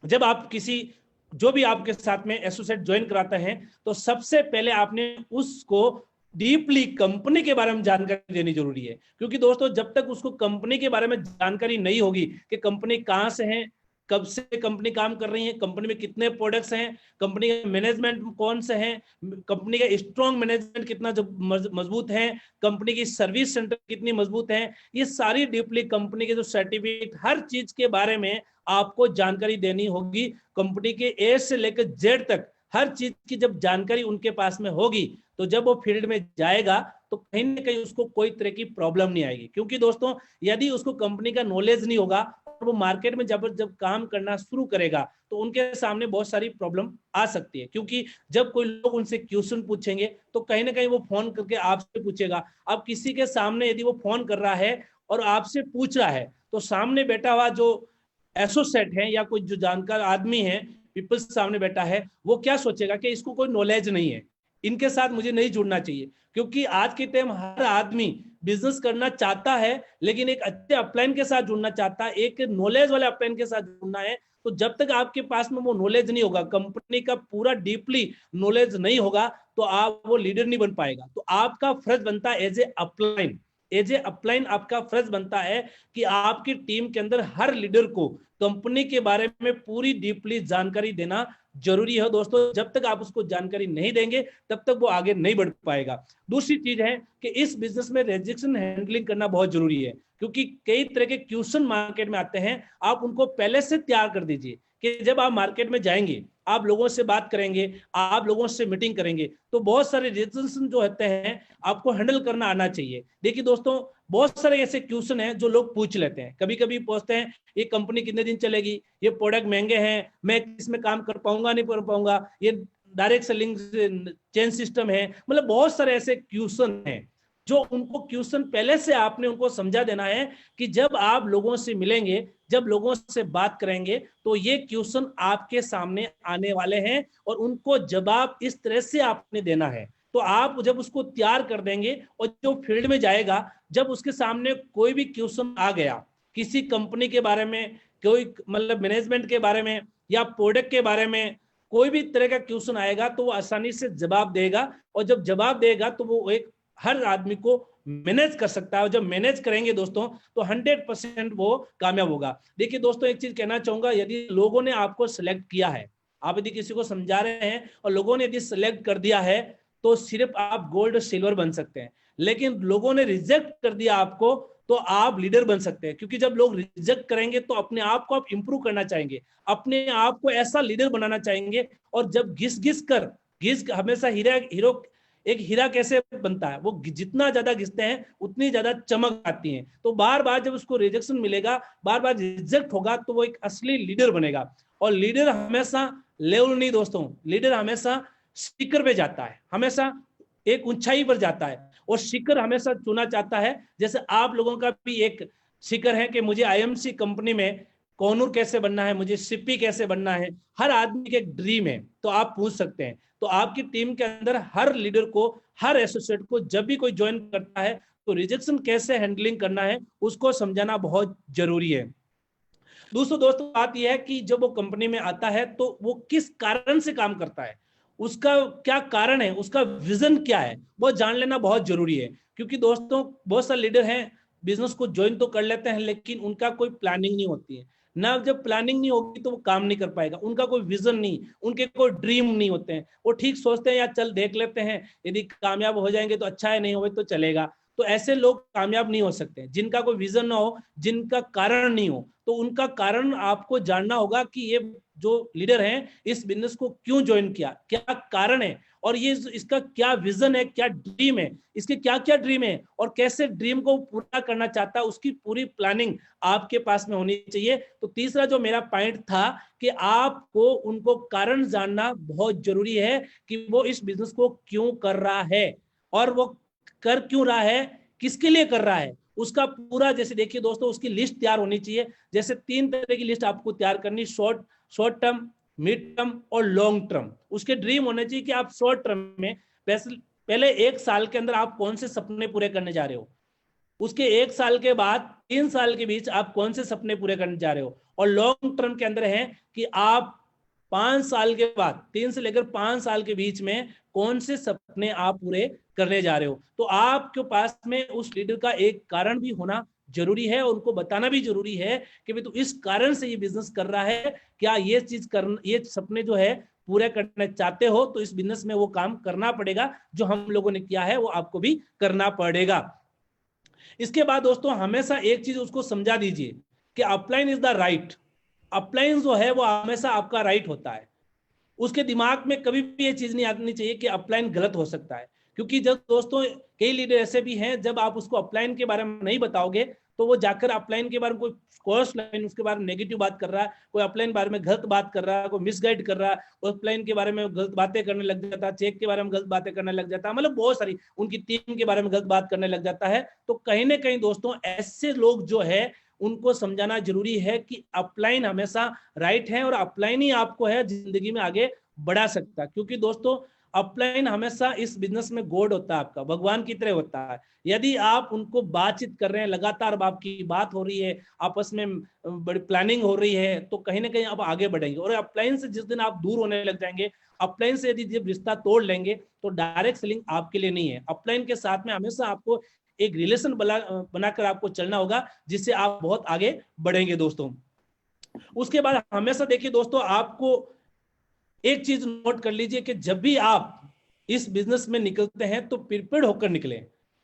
[SPEAKER 2] जब आप किसी जो भी आपके साथ में एसोसिएट ज्वाइन कराते हैं, तो सबसे पहले आपने उसको डीपली कंपनी के बारे में जानकारी देनी जरूरी है। क्योंकि दोस्तों जब तक उसको कंपनी के बारे में जानकारी नहीं होगी कि कंपनी कहां से है, कब से कंपनी काम कर रही है, कंपनी में कितने प्रोडक्ट्स हैं, कंपनी का मैनेजमेंट कौन से हैं, कंपनी का स्ट्रॉन्ग मैनेजमेंट कितना मजबूत है, कंपनी की सर्विस सेंटर कितनी मजबूत है, ये सारी डीपली कंपनी के जो सर्टिफिकेट, हर चीज के बारे में आपको जानकारी देनी होगी। कंपनी के ए से लेकर जेड तक हर चीज की जब जानकारी उनके पास में होगी, तो जब वो फील्ड में जाएगा तो कहीं ना कहीं उसको कोई तरह की प्रॉब्लम नहीं आएगी। क्योंकि दोस्तों यदि उसको कंपनी का नॉलेज नहीं होगा और वो मार्केट में जब काम करना शुरू करेगा, तो उनके सामने बहुत सारी प्रॉब्लम आ सकती है। क्योंकि जब कोई लोग उनसे क्वेश्चन पूछेंगे, तो कहीं ना कहीं वो फोन करके आपसे पूछेगा। अब किसी के सामने यदि वो फोन कर रहा है और आपसे पूछ रहा है, तो सामने बैठा हुआ जो एसोसिएट है या कोई जो जानकार आदमी है, पीपल्स सामने बैठा है, वो क्या सोचेगा कि इसको कोई नॉलेज नहीं है, इनके साथ मुझे नहीं जुड़ना चाहिए। क्योंकि आज के टाइम हर आदमी बिजनेस करना चाहता है, लेकिन एक अच्छे अपलाइन के साथ जुड़ना चाहता है, एक नॉलेज वाले अपलाइन के साथ जुड़ना है। तो जब तक आपके पास में वो नॉलेज नहीं होगा, कंपनी का पूरा डीपली नॉलेज नहीं होगा, तो आप वो लीडर नहीं बन पाएगा। तो आपका फर्ज बनता है as a upline, as a upline आपका फर्ज बनता है कि आपकी टीम के अंदर हर लीडर को कंपनी के बारे में पूरी डीपली जानकारी देना जरूरी है दोस्तों। जब तक आप उसको जानकारी नहीं देंगे तब तक वो आगे नहीं बढ़ पाएगा। दूसरी चीज है कि इस बिजनेस में रिजेक्शन हैंडलिंग करना बहुत जरूरी है, क्योंकि कई तरह के क्वेश्चन मार्केट में आते हैं। आप उनको पहले से तैयार कर दीजिए कि जब आप मार्केट में जाएंगे, आप लोगों से बात करेंगे, आप लोगों से मीटिंग करेंगे, तो बहुत सारे रिजेक्शन जो होते हैं आपको हैंडल करना आना चाहिए। देखिए दोस्तों, बहुत सारे ऐसे क्वेश्चन हैं जो लोग पूछ लेते हैं। कभी कभी पूछते हैं ये कंपनी कितने दिन चलेगी, ये प्रोडक्ट महंगे हैं, मैं इसमें काम कर पाऊंगा नहीं कर पाऊंगा, ये डायरेक्ट सेलिंग चेन सिस्टम है। मतलब बहुत सारे ऐसे क्वेश्चन हैं जो उनको क्वेश्चन पहले से आपने उनको समझा देना है कि जब आप लोगों से मिलेंगे, जब लोगों से बात करेंगे, तो ये क्वेश्चन आपके सामने आने वाले हैं और उनको जवाब इस तरह से आपने देना है। तो आप जब उसको तैयार कर देंगे और जो फील्ड में जाएगा, जब उसके सामने कोई भी क्वेश्चन आ गया किसी कंपनी के बारे में, कोई मतलब मैनेजमेंट के बारे में या प्रोडक्ट के बारे में, कोई भी तरह का क्वेश्चन आएगा तो वो आसानी से जवाब देगा। और जब जवाब देगा तो वो एक हर आदमी को मैनेज कर सकता है। जब मैनेज करेंगे दोस्तों तो 100% वो कामयाब होगा। देखिए दोस्तों, एक चीज कहना चाहूंगा, यदि लोगों ने आपको सिलेक्ट किया है, आप यदि किसी को समझा रहे हैं और लोगों ने यदि सिलेक्ट कर दिया है, तो सिर्फ आप गोल्ड सिल्वर बन सकते हैं। लेकिन लोगों ने रिजेक्ट कर दिया आपको, तो आप लीडर बन सकते हैं। क्योंकि जब लोग रिजेक्ट करेंगे तो अपने आप को आप इंप्रूव करना चाहेंगे, अपने आप को ऐसा लीडर बनाना चाहेंगे। और जब घिस हमेशा हीरो एक हीरा कैसे बनता है, वो जितना ज्यादा घिसते हैं उतनी ज्यादा चमक आती है। तो बार बार जब उसको रिजेक्शन मिलेगा, बार बार रिजेक्ट होगा, तो वो एक असली लीडर बनेगा। और लीडर हमेशा लेवल नहीं दोस्तों, लीडर हमेशा शिखर पे जाता है, हमेशा एक ऊंचाई पर जाता है और शिखर हमेशा चुना चाहता है। जैसे आप लोगों का भी एक शिखर है कि मुझे आईएमसी कंपनी में कोनूर कैसे बनना है, मुझे सीपी कैसे बनना है। हर आदमी के एक ड्रीम है, तो आप पूछ सकते हैं। तो आपकी टीम के अंदर हर लीडर को, हर एसोसिएट को जब भी कोई ज्वाइन करता है तो रिजेक्शन कैसे हैंडलिंग करना है उसको समझाना बहुत जरूरी है। दूसरा दोस्तों बात यह है कि जब वो कंपनी में आता है तो वो किस कारण से काम करता है, उसका क्या कारण है, उसका विजन क्या है, वो जान लेना बहुत जरूरी है। क्योंकि दोस्तों बहुत सारे लीडर हैं, बिजनेस को ज्वाइन तो कर लेते हैं लेकिन उनका कोई प्लानिंग नहीं होती है ना। जब प्लानिंग नहीं होगी तो वो काम नहीं कर पाएगा, उनका कोई विजन नहीं, उनके कोई ड्रीम नहीं होते हैं। वो ठीक सोचते हैं यार चल देख लेते हैं, यदि कामयाब हो जाएंगे तो अच्छा है, नहीं हो तो चलेगा। तो ऐसे लोग कामयाब नहीं हो सकते जिनका कोई विजन ना हो, जिनका कारण नहीं हो। तो उनका कारण आपको जानना होगा कि ये जो लीडर हैं इस बिजनेस को क्यों ज्वाइन किया, क्या कारण है, और ये इसका क्या विजन है, क्या ड्रीम है, इसके क्या क्या ड्रीम है और कैसे ड्रीम को पूरा करना चाहता है, उसकी पूरी प्लानिंग आपके पास में होनी चाहिए। तो तीसरा जो मेरा पॉइंट था कि आपको उनको कारण जानना बहुत जरूरी है कि वो इस बिजनेस को क्यों कर रहा है और वो कर क्यों रहा है, किसके लिए कर रहा है, उसका पूरा। जैसे देखिए दोस्तों, उसकी लिस्ट तैयार होनी चाहिए। जैसे 3 तरह की लिस्ट आपको तैयार करनी, शॉर्ट टर्म, मिड टर्म और लॉन्ग टर्म। उसके ड्रीम होने चाहिए कि आप शॉर्ट टर्म में पहले 1 साल के अंदर आप कौन से सपने पूरे करने जा रहे हो, उसके 1 साल के बाद 3 साल के बीच आप कौन से सपने पूरे करने जा रहे हो, और लॉन्ग टर्म के अंदर है कि आप 5 साल के बाद, 3 से लेकर 5 साल के बीच में कौन से सपने आप पूरे करने जा रहे हो। तो आपके पास में उस लीडर का एक कारण भी होना जरूरी है और उनको बताना भी जरूरी है कि भाई तू इस कारण से ये बिजनेस कर रहा है, क्या ये चीज कर, ये सपने जो है पूरे करना चाहते हो तो इस बिजनेस में वो काम करना पड़ेगा, जो हम लोगों ने किया है वो आपको भी करना पड़ेगा। इसके बाद दोस्तों हमेशा एक चीज उसको समझा दीजिए कि upline is the right. Upline जो है वो हमेशा आपका राइट होता है। उसके दिमाग में कभी भी ये चीज नहीं आनी चाहिए कि अपलाइन गलत हो सकता है। क्योंकि जब दोस्तों कई लीडर ऐसे भी हैं, जब आप उसको अपलाइन के बारे में नहीं बताओगे तो वो जाकर अपलाइन के बारे में कोई कोर्स लाइन उसके बारे में नेगेटिव बात कर रहा है, कोई अपलाइन बारे में गलत बात कर रहा है, कोई मिसगाइड कर रहा है, अपलाइन के बारे में गलत बातें करने लग जाता है, चेक के बारे में गलत बातें करने लग जाता है, मतलब बहुत सारी उनकी टीम के बारे में गलत बात करने लग जाता है। तो कहीं ना कहीं दोस्तों ऐसे लोग जो है उनको समझाना जरूरी है कि अपलाइन हमेशा राइट है और अपलाइन ही आपको है जिंदगी में आगे बढ़ा सकता है। क्योंकि दोस्तों अपलाइन हमेशा इस बिजनेस में गॉड होता है, आपका भगवान की तरह होता है। यदि आप उनको बातचीत कर रहे हैं, लगातार आपकी बात हो रही है, आपस में बड़ी प्लानिंग हो रही है, तो कहीं ना कहीं आप आगे बढ़ेंगे। और अपलाइन से जिस दिन आप दूर होने लग जाएंगे, अपलाइन से यदि जब रिश्ता तोड़ लेंगे तो डायरेक्ट सेलिंग आपके लिए नहीं है। अपलाइन के साथ में हमेशा आपको एक रिलेशन बनाकर आपको चलना होगा, जिससे आप बहुत आगे बढ़ेंगे दोस्तों। उसके बाद हमेशा देखिए दोस्तों, आपको एक चीज नोट कर लीजिए कि जब भी आप इस बिजनेस में निकलते हैं तो प्रिपेयर्ड होकर निकले।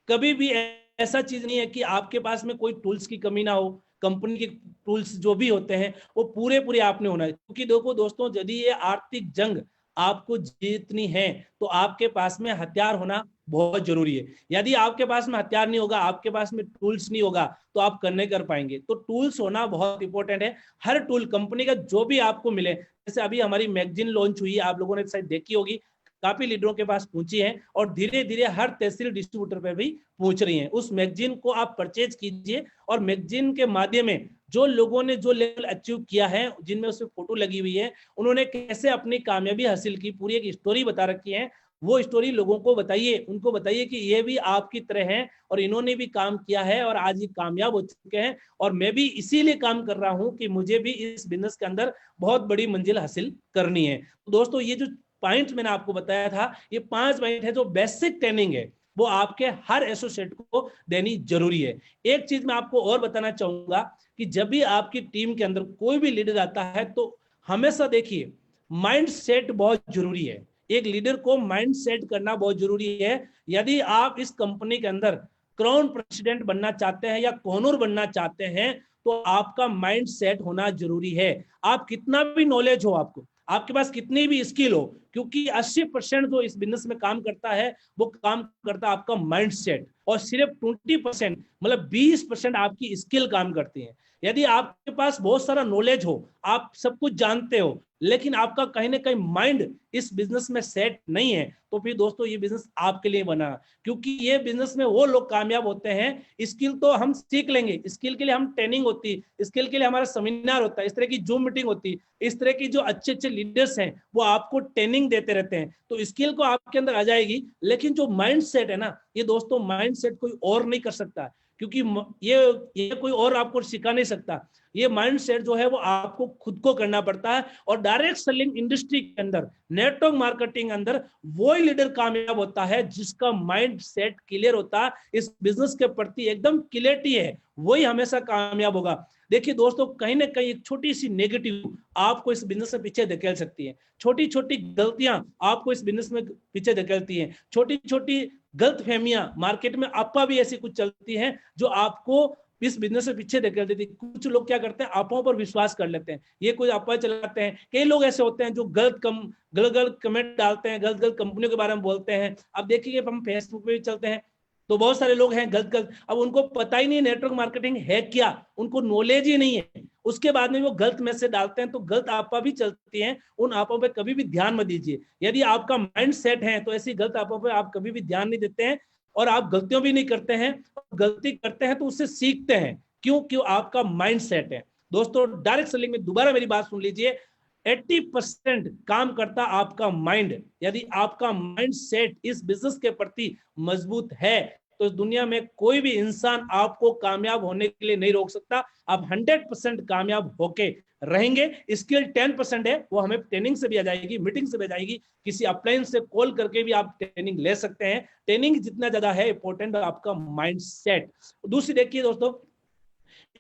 [SPEAKER 2] कभी भी ऐसा चीज नहीं है कि आपके पास में कोई टूल्स की कमी ना हो। कंपनी के टूल्स जो भी होते हैं वो पूरे आपने होना है, क्योंकि देखो दोस्तों, यदि ये आर्थिक जंग आपको जीतनी है तो आपके पास में हथियार होना बहुत जरूरी है। यदि आपके पास में हथियार नहीं होगा, आपके पास में टूल्स नहीं होगा, तो आप कर नहीं कर पाएंगे। तो टूल्स होना बहुत इंपॉर्टेंट है। हर टूल कंपनी का जो भी आपको मिले, जैसे अभी हमारी मैगजीन लॉन्च हुई है, आप लोगों ने शायद देखी होगी, काफी लीडरों के पास पहुंची है और धीरे धीरे हर तहसील डिस्ट्रीब्यूटर पे भी पहुंच रही है। उस मैगजीन को आप परचेज कीजिए और मैगजीन के माध्यम में जो लोगों ने जो लेवल अचीव किया है, जिनमें उसमें फोटो लगी हुई है, उन्होंने कैसे अपनी कामयाबी हासिल की, पूरी एक स्टोरी बता रखी है। वो स्टोरी लोगों को बताइए, उनको बताइए कि ये भी आपकी तरह है और इन्होंने भी काम किया है और आज ये कामयाब हो चुके हैं, और मैं भी इसीलिए काम कर रहा हूं कि मुझे भी इस बिजनेस के अंदर बहुत बड़ी मंजिल हासिल करनी है। तो दोस्तों, ये जो पॉइंट मैंने आपको बताया था, ये 5 पॉइंट है जो बेसिक ट्रेनिंग है, वो आपके हर एसोसिएट को देनी जरूरी है। एक चीज मैं आपको और बताना चाहूंगा कि जब भी आपकी टीम के अंदर कोई भी लीडर आता है तो हमेशा देखिए, माइंड सेट बहुत जरूरी है। एक लीडर को माइंड सेट करना बहुत जरूरी है। यदि आप इस कंपनी के अंदर क्राउन प्रेसिडेंट बनना चाहते हैं या कोनूर बनना चाहते हैं, तो आपका माइंड सेट होना जरूरी है। आप कितना भी नॉलेज हो, आपके पास कितनी भी स्किल हो, क्योंकि 80% जो इस बिजनेस में काम करता है वो काम करता है आपका माइंड सेट, और सिर्फ 20% मतलब 20% आपकी स्किल काम करती है। यदि आपके पास बहुत सारा नॉलेज हो, आप सब कुछ जानते हो, लेकिन आपका कहीं ना कहीं माइंड इस बिजनेस में सेट नहीं है, तो फिर दोस्तों ये बिजनेस आपके लिए बना। क्योंकि ये बिजनेस में वो लोग कामयाब होते हैं, स्किल तो हम सीख लेंगे, स्किल के लिए हम ट्रेनिंग होती है, स्किल के लिए हमारा सेमिनार होता है, इस तरह की जूम मीटिंग होती है, इस तरह की जो अच्छे अच्छे लीडर्स हैं वो आपको ट्रेनिंग देते रहते हैं, तो स्किल को आपके अंदर आ जाएगी। लेकिन जो माइंड सेट है ना, ये दोस्तों माइंड सेट कोई और नहीं कर सकता, क्योंकि ये कोई और आपको सिखा नहीं सकता। ये माइंड सेट जो है वो आपको खुद को करना पड़ता है। और डायरेक्ट सेलिंग इंडस्ट्री के अंदर, नेटवर्क मार्केटिंग अंदर वही लीडर कामयाब होता है जिसका माइंड सेट क्लियर होता है, इस बिजनेस के प्रति एकदम क्लियरिटी है, वही हमेशा कामयाब होगा। देखिए दोस्तों, कहीं ना कहीं एक छोटी सी नेगेटिव आपको इस बिजनेस से पीछे धकेल सकती है। छोटी छोटी गलतियां आपको इस बिजनेस में पीछे धकेलती हैं। छोटी छोटी गलत फहमियां, मार्केट में अफवाह भी ऐसी कुछ चलती हैं जो आपको इस बिजनेस से पीछे धकेल देती। कुछ लोग क्या करते हैं, अफवाहों पर विश्वास कर लेते हैं, ये कोई अफवाह चलाते हैं। कई लोग ऐसे होते हैं जो गलत कमेंट डालते हैं, गलत गलत कंपनियों के बारे में बोलते हैं। अब देखिए, हम फेसबुक पे भी चलते हैं तो बहुत सारे लोग हैं गलत, अब उनको पता ही नहीं नेटवर्क मार्केटिंग है क्या, उनको नॉलेज ही नहीं है, उसके बाद में वो गलत मैसेज डालते हैं, तो गलत अफवाह भी चलती हैं। उन अफवाहों पे कभी भी ध्यान मत दीजिए। यदि आपका माइंड सेट है तो ऐसी गलत अफवाहों पे आप कभी भी ध्यान नहीं देते हैं, और आप गलतियों भी नहीं करते हैं। गलती करते हैं तो उससे सीखते हैं, क्यों आपका माइंड सेट है। दोस्तों, डायरेक्ट सेलिंग में दोबारा मेरी बात सुन लीजिए, 80% काम करता आपका माइंड। यदि आपका माइंड सेट इस बिजनेस के प्रति मजबूत है तो इस दुनिया में कोई भी इंसान आपको कामयाब होने के लिए नहीं रोक सकता। आप 100% कामयाब होके रहेंगे। स्किल 10% है, वो हमें ट्रेनिंग से भी आ जाएगी, मीटिंग से भी आ जाएगी, किसी अपलाइन से कॉल करके भी आप ट्रेनिंग ले सकते हैं। ट्रेनिंग जितना ज्यादा है, इंपॉर्टेंट आपका माइंड सेट। दूसरी देखिए दोस्तों,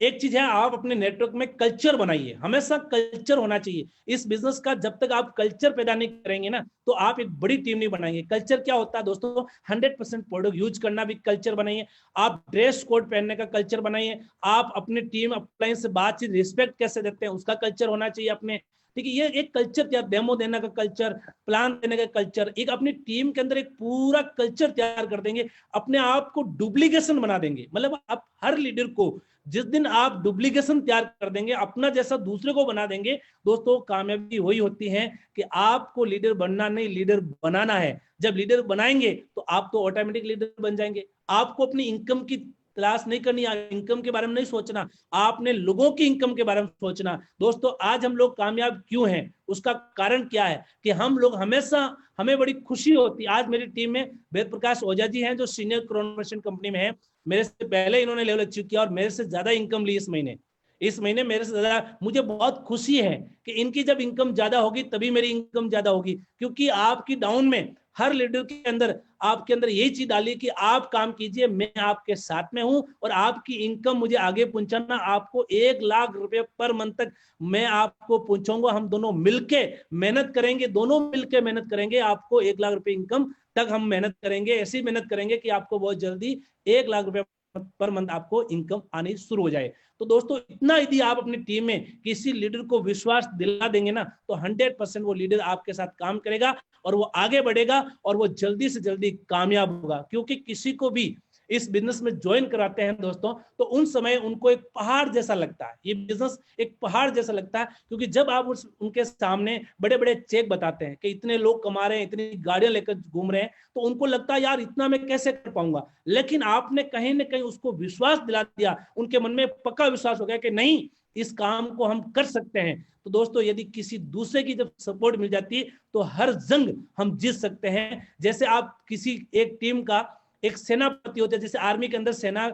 [SPEAKER 2] एक चीज है, आप अपने नेटवर्क में कल्चर बनाइए। हमेशा कल्चर होना चाहिए इस बिजनेस का। जब तक आप कल्चर पैदा नहीं करेंगे ना, तो आप एक बड़ी टीम नहीं बनाएंगे। कल्चर क्या होता है दोस्तों, 100% प्रोडक्ट यूज करना भी कल्चर बनाइए। आप ड्रेस कोड पहनने का कल्चर बनाइए। आप अपने टीम अपलाइन से बातचीत, रिस्पेक्ट कैसे देते हैं उसका कल्चर होना चाहिए अपने। ठीक है, ये एक कल्चर, क्या डेमो देने का कल्चर, प्लान देने का कल्चर, एक अपनी टीम के अंदर एक पूरा कल्चर तैयार कर देंगे। अपने आप को डुप्लीकेशन बना देंगे। मतलब आप हर लीडर को जिस दिन आप डुप्लीकेशन तैयार कर देंगे, अपना जैसा दूसरे को बना देंगे, दोस्तों कामयाबी वही होती है कि आपको लीडर बनना नहीं, लीडर बनाना है। जब लीडर बनाएंगे तो आप तो ऑटोमेटिक लीडर बन जाएंगे। आपको अपनी इनकम की तलाश नहीं करनी, इनकम के बारे में नहीं सोचना, आपने लोगों की इनकम के बारे में सोचना। दोस्तों, आज हम लोग कामयाब क्यों हैं, उसका कारण क्या है कि हम लोग हमेशा, हमें बड़ी खुशी होती है। आज मेरी टीम में वेद प्रकाश ओझा जी हैं जो सीनियर कॉर्पोरेशन कंपनी में है। मेरे से पहले इन्होंने लेवल अचीव किया और मेरे से ज्यादा इनकम ली इस महीने मेरे से ज्यादा। मुझे बहुत खुशी है कि इनकी जब इनकम ज्यादा होगी तभी मेरी इनकम ज्यादा होगी, क्योंकि आपकी डाउन में हर लीडर के अंदर आपके अंदर यही चीज डालिए कि आप काम कीजिए, मैं आपके साथ में हूं और आपकी इनकम मुझे आगे पहुंचाना, आपको 1 लाख रुपए पर मंथ तक मैं आपको पहुंचाऊंगा। हम दोनों मिलके मेहनत करेंगे, दोनों मिलके मेहनत करेंगे, आपको 1 लाख रुपए इनकम तक हम मेहनत करेंगे, ऐसी मेहनत करेंगे कि आपको बहुत जल्दी 1 लाख रुपए पर मंथ आपको इनकम आनी शुरू हो जाए। तो दोस्तों इतना यदि आप अपनी टीम में किसी लीडर को विश्वास दिला देंगे ना, तो 100% वो लीडर आपके साथ काम करेगा और वो आगे बढ़ेगा और वो जल्दी से जल्दी कामयाब होगा। क्योंकि किसी को भी इस बिजनेस में ज्वाइन कराते हैं दोस्तों, तो उन समय उनको एक पहाड़ जैसा लगता है, ये बिजनेस एक पहाड़ जैसा लगता है। क्योंकि जब आप उनके सामने बड़े बड़े चेक बताते हैं कि इतने लोग कमा रहे हैं, इतनी गाड़ियां लेकर घूम रहे हैं, तो उनको लगता है यार इतना मैं कैसे कर पाऊंगा। लेकिन आपने कहीं ना कहीं उसको विश्वास दिला दिया, उनके मन में पक्का विश्वास हो गया कि नहीं, इस काम को हम कर सकते हैं। तो दोस्तों यदि किसी दूसरे की जब सपोर्ट मिल जाती है तो हर जंग हम जीत सकते हैं। जैसे आप किसी एक टीम का एक सेनापति होता है, जैसे आर्मी के अंदर सेना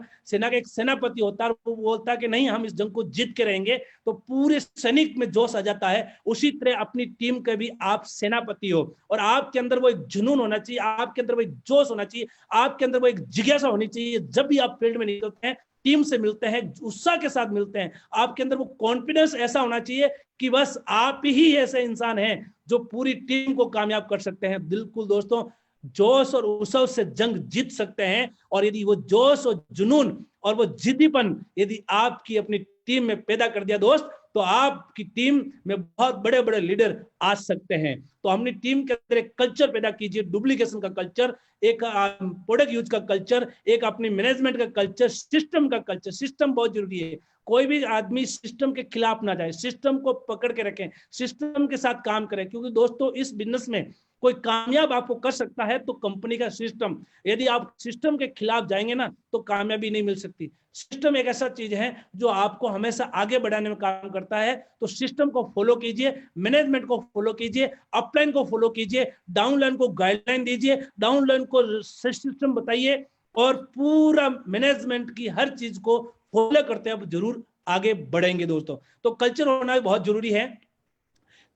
[SPEAKER 2] का एक सेनापति होता है, वो बोलता है कि नहीं हम इस जंग को जीत के रहेंगे, तो पूरे सैनिक में जोश आ जाता है। उसी तरह अपनी टीम के भी आप सेनापति हो और आपके अंदर वो एक जुनून होना चाहिए, आपके अंदर वो एक जोश होना चाहिए, आपके अंदर वो एक जिज्ञासा होनी चाहिए। जब भी आप फील्ड में निकलते हैं, टीम से मिलते हैं, उत्साह के साथ मिलते हैं, आपके अंदर वो कॉन्फिडेंस ऐसा होना चाहिए कि बस आप ही ऐसे इंसान हैं जो पूरी टीम को कामयाब कर सकते हैं। बिल्कुल दोस्तों, जोश और उत्सव से जंग जीत सकते हैं। और यदि वो जोश और जुनून और वो जिद्दीपन यदि आपकी अपनी टीम में पैदा कर दिया दोस्त, तो आपकी टीम में बहुत बड़े बड़े लीडर आ सकते हैं। तो हमने टीम के अंदर एक कल्चर पैदा कीजिए, डुप्लीकेशन का कल्चर, एक प्रोडक्ट यूज का कल्चर, एक अपनी मैनेजमेंट का कल्चर, सिस्टम का कल्चर। सिस्टम बहुत जरूरी है, कोई भी आदमी सिस्टम के खिलाफ ना जाए, सिस्टम को पकड़ के रखें, सिस्टम के साथ काम करें। क्योंकि दोस्तों इस बिजनेस में कोई कामयाब आपको कर सकता है तो कंपनी का सिस्टम। यदि आप सिस्टम के खिलाफ जाएंगे ना तो कामयाबी नहीं मिल सकती। सिस्टम एक ऐसा चीज है जो आपको हमेशा आगे बढ़ाने में काम करता है। तो सिस्टम को फॉलो कीजिए, मैनेजमेंट को फॉलो कीजिए, अपलाइन को फॉलो कीजिए, डाउनलाइन को गाइडलाइन दीजिए, डाउनलाइन को सिस्टम बताइए और पूरा मैनेजमेंट की हर चीज को फॉलो करते हैं, जरूर आगे बढ़ेंगे दोस्तों। तो कल्चर होना बहुत जरूरी है।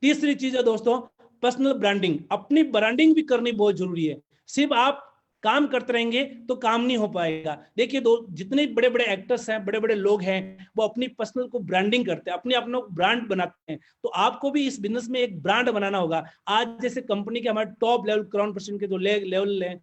[SPEAKER 2] तीसरी चीज है दोस्तों पर्सनल ब्रांडिंग। अपनी ब्रांडिंग भी करनी बहुत जरूरी है। सिर्फ आप काम करते रहेंगे तो काम नहीं हो पाएगा। देखिए जितने बड़े बड़े एक्टर्स हैं, बड़े बड़े लोग हैं, वो अपनी पर्सनल को ब्रांडिंग करते हैं, अपने अपना ब्रांड बनाते हैं। तो आपको भी इस बिजनेस में एक ब्रांड बनाना होगा। आज जैसे कंपनी के हमारे टॉप लेवल क्राउन पर्सन के जो लेवल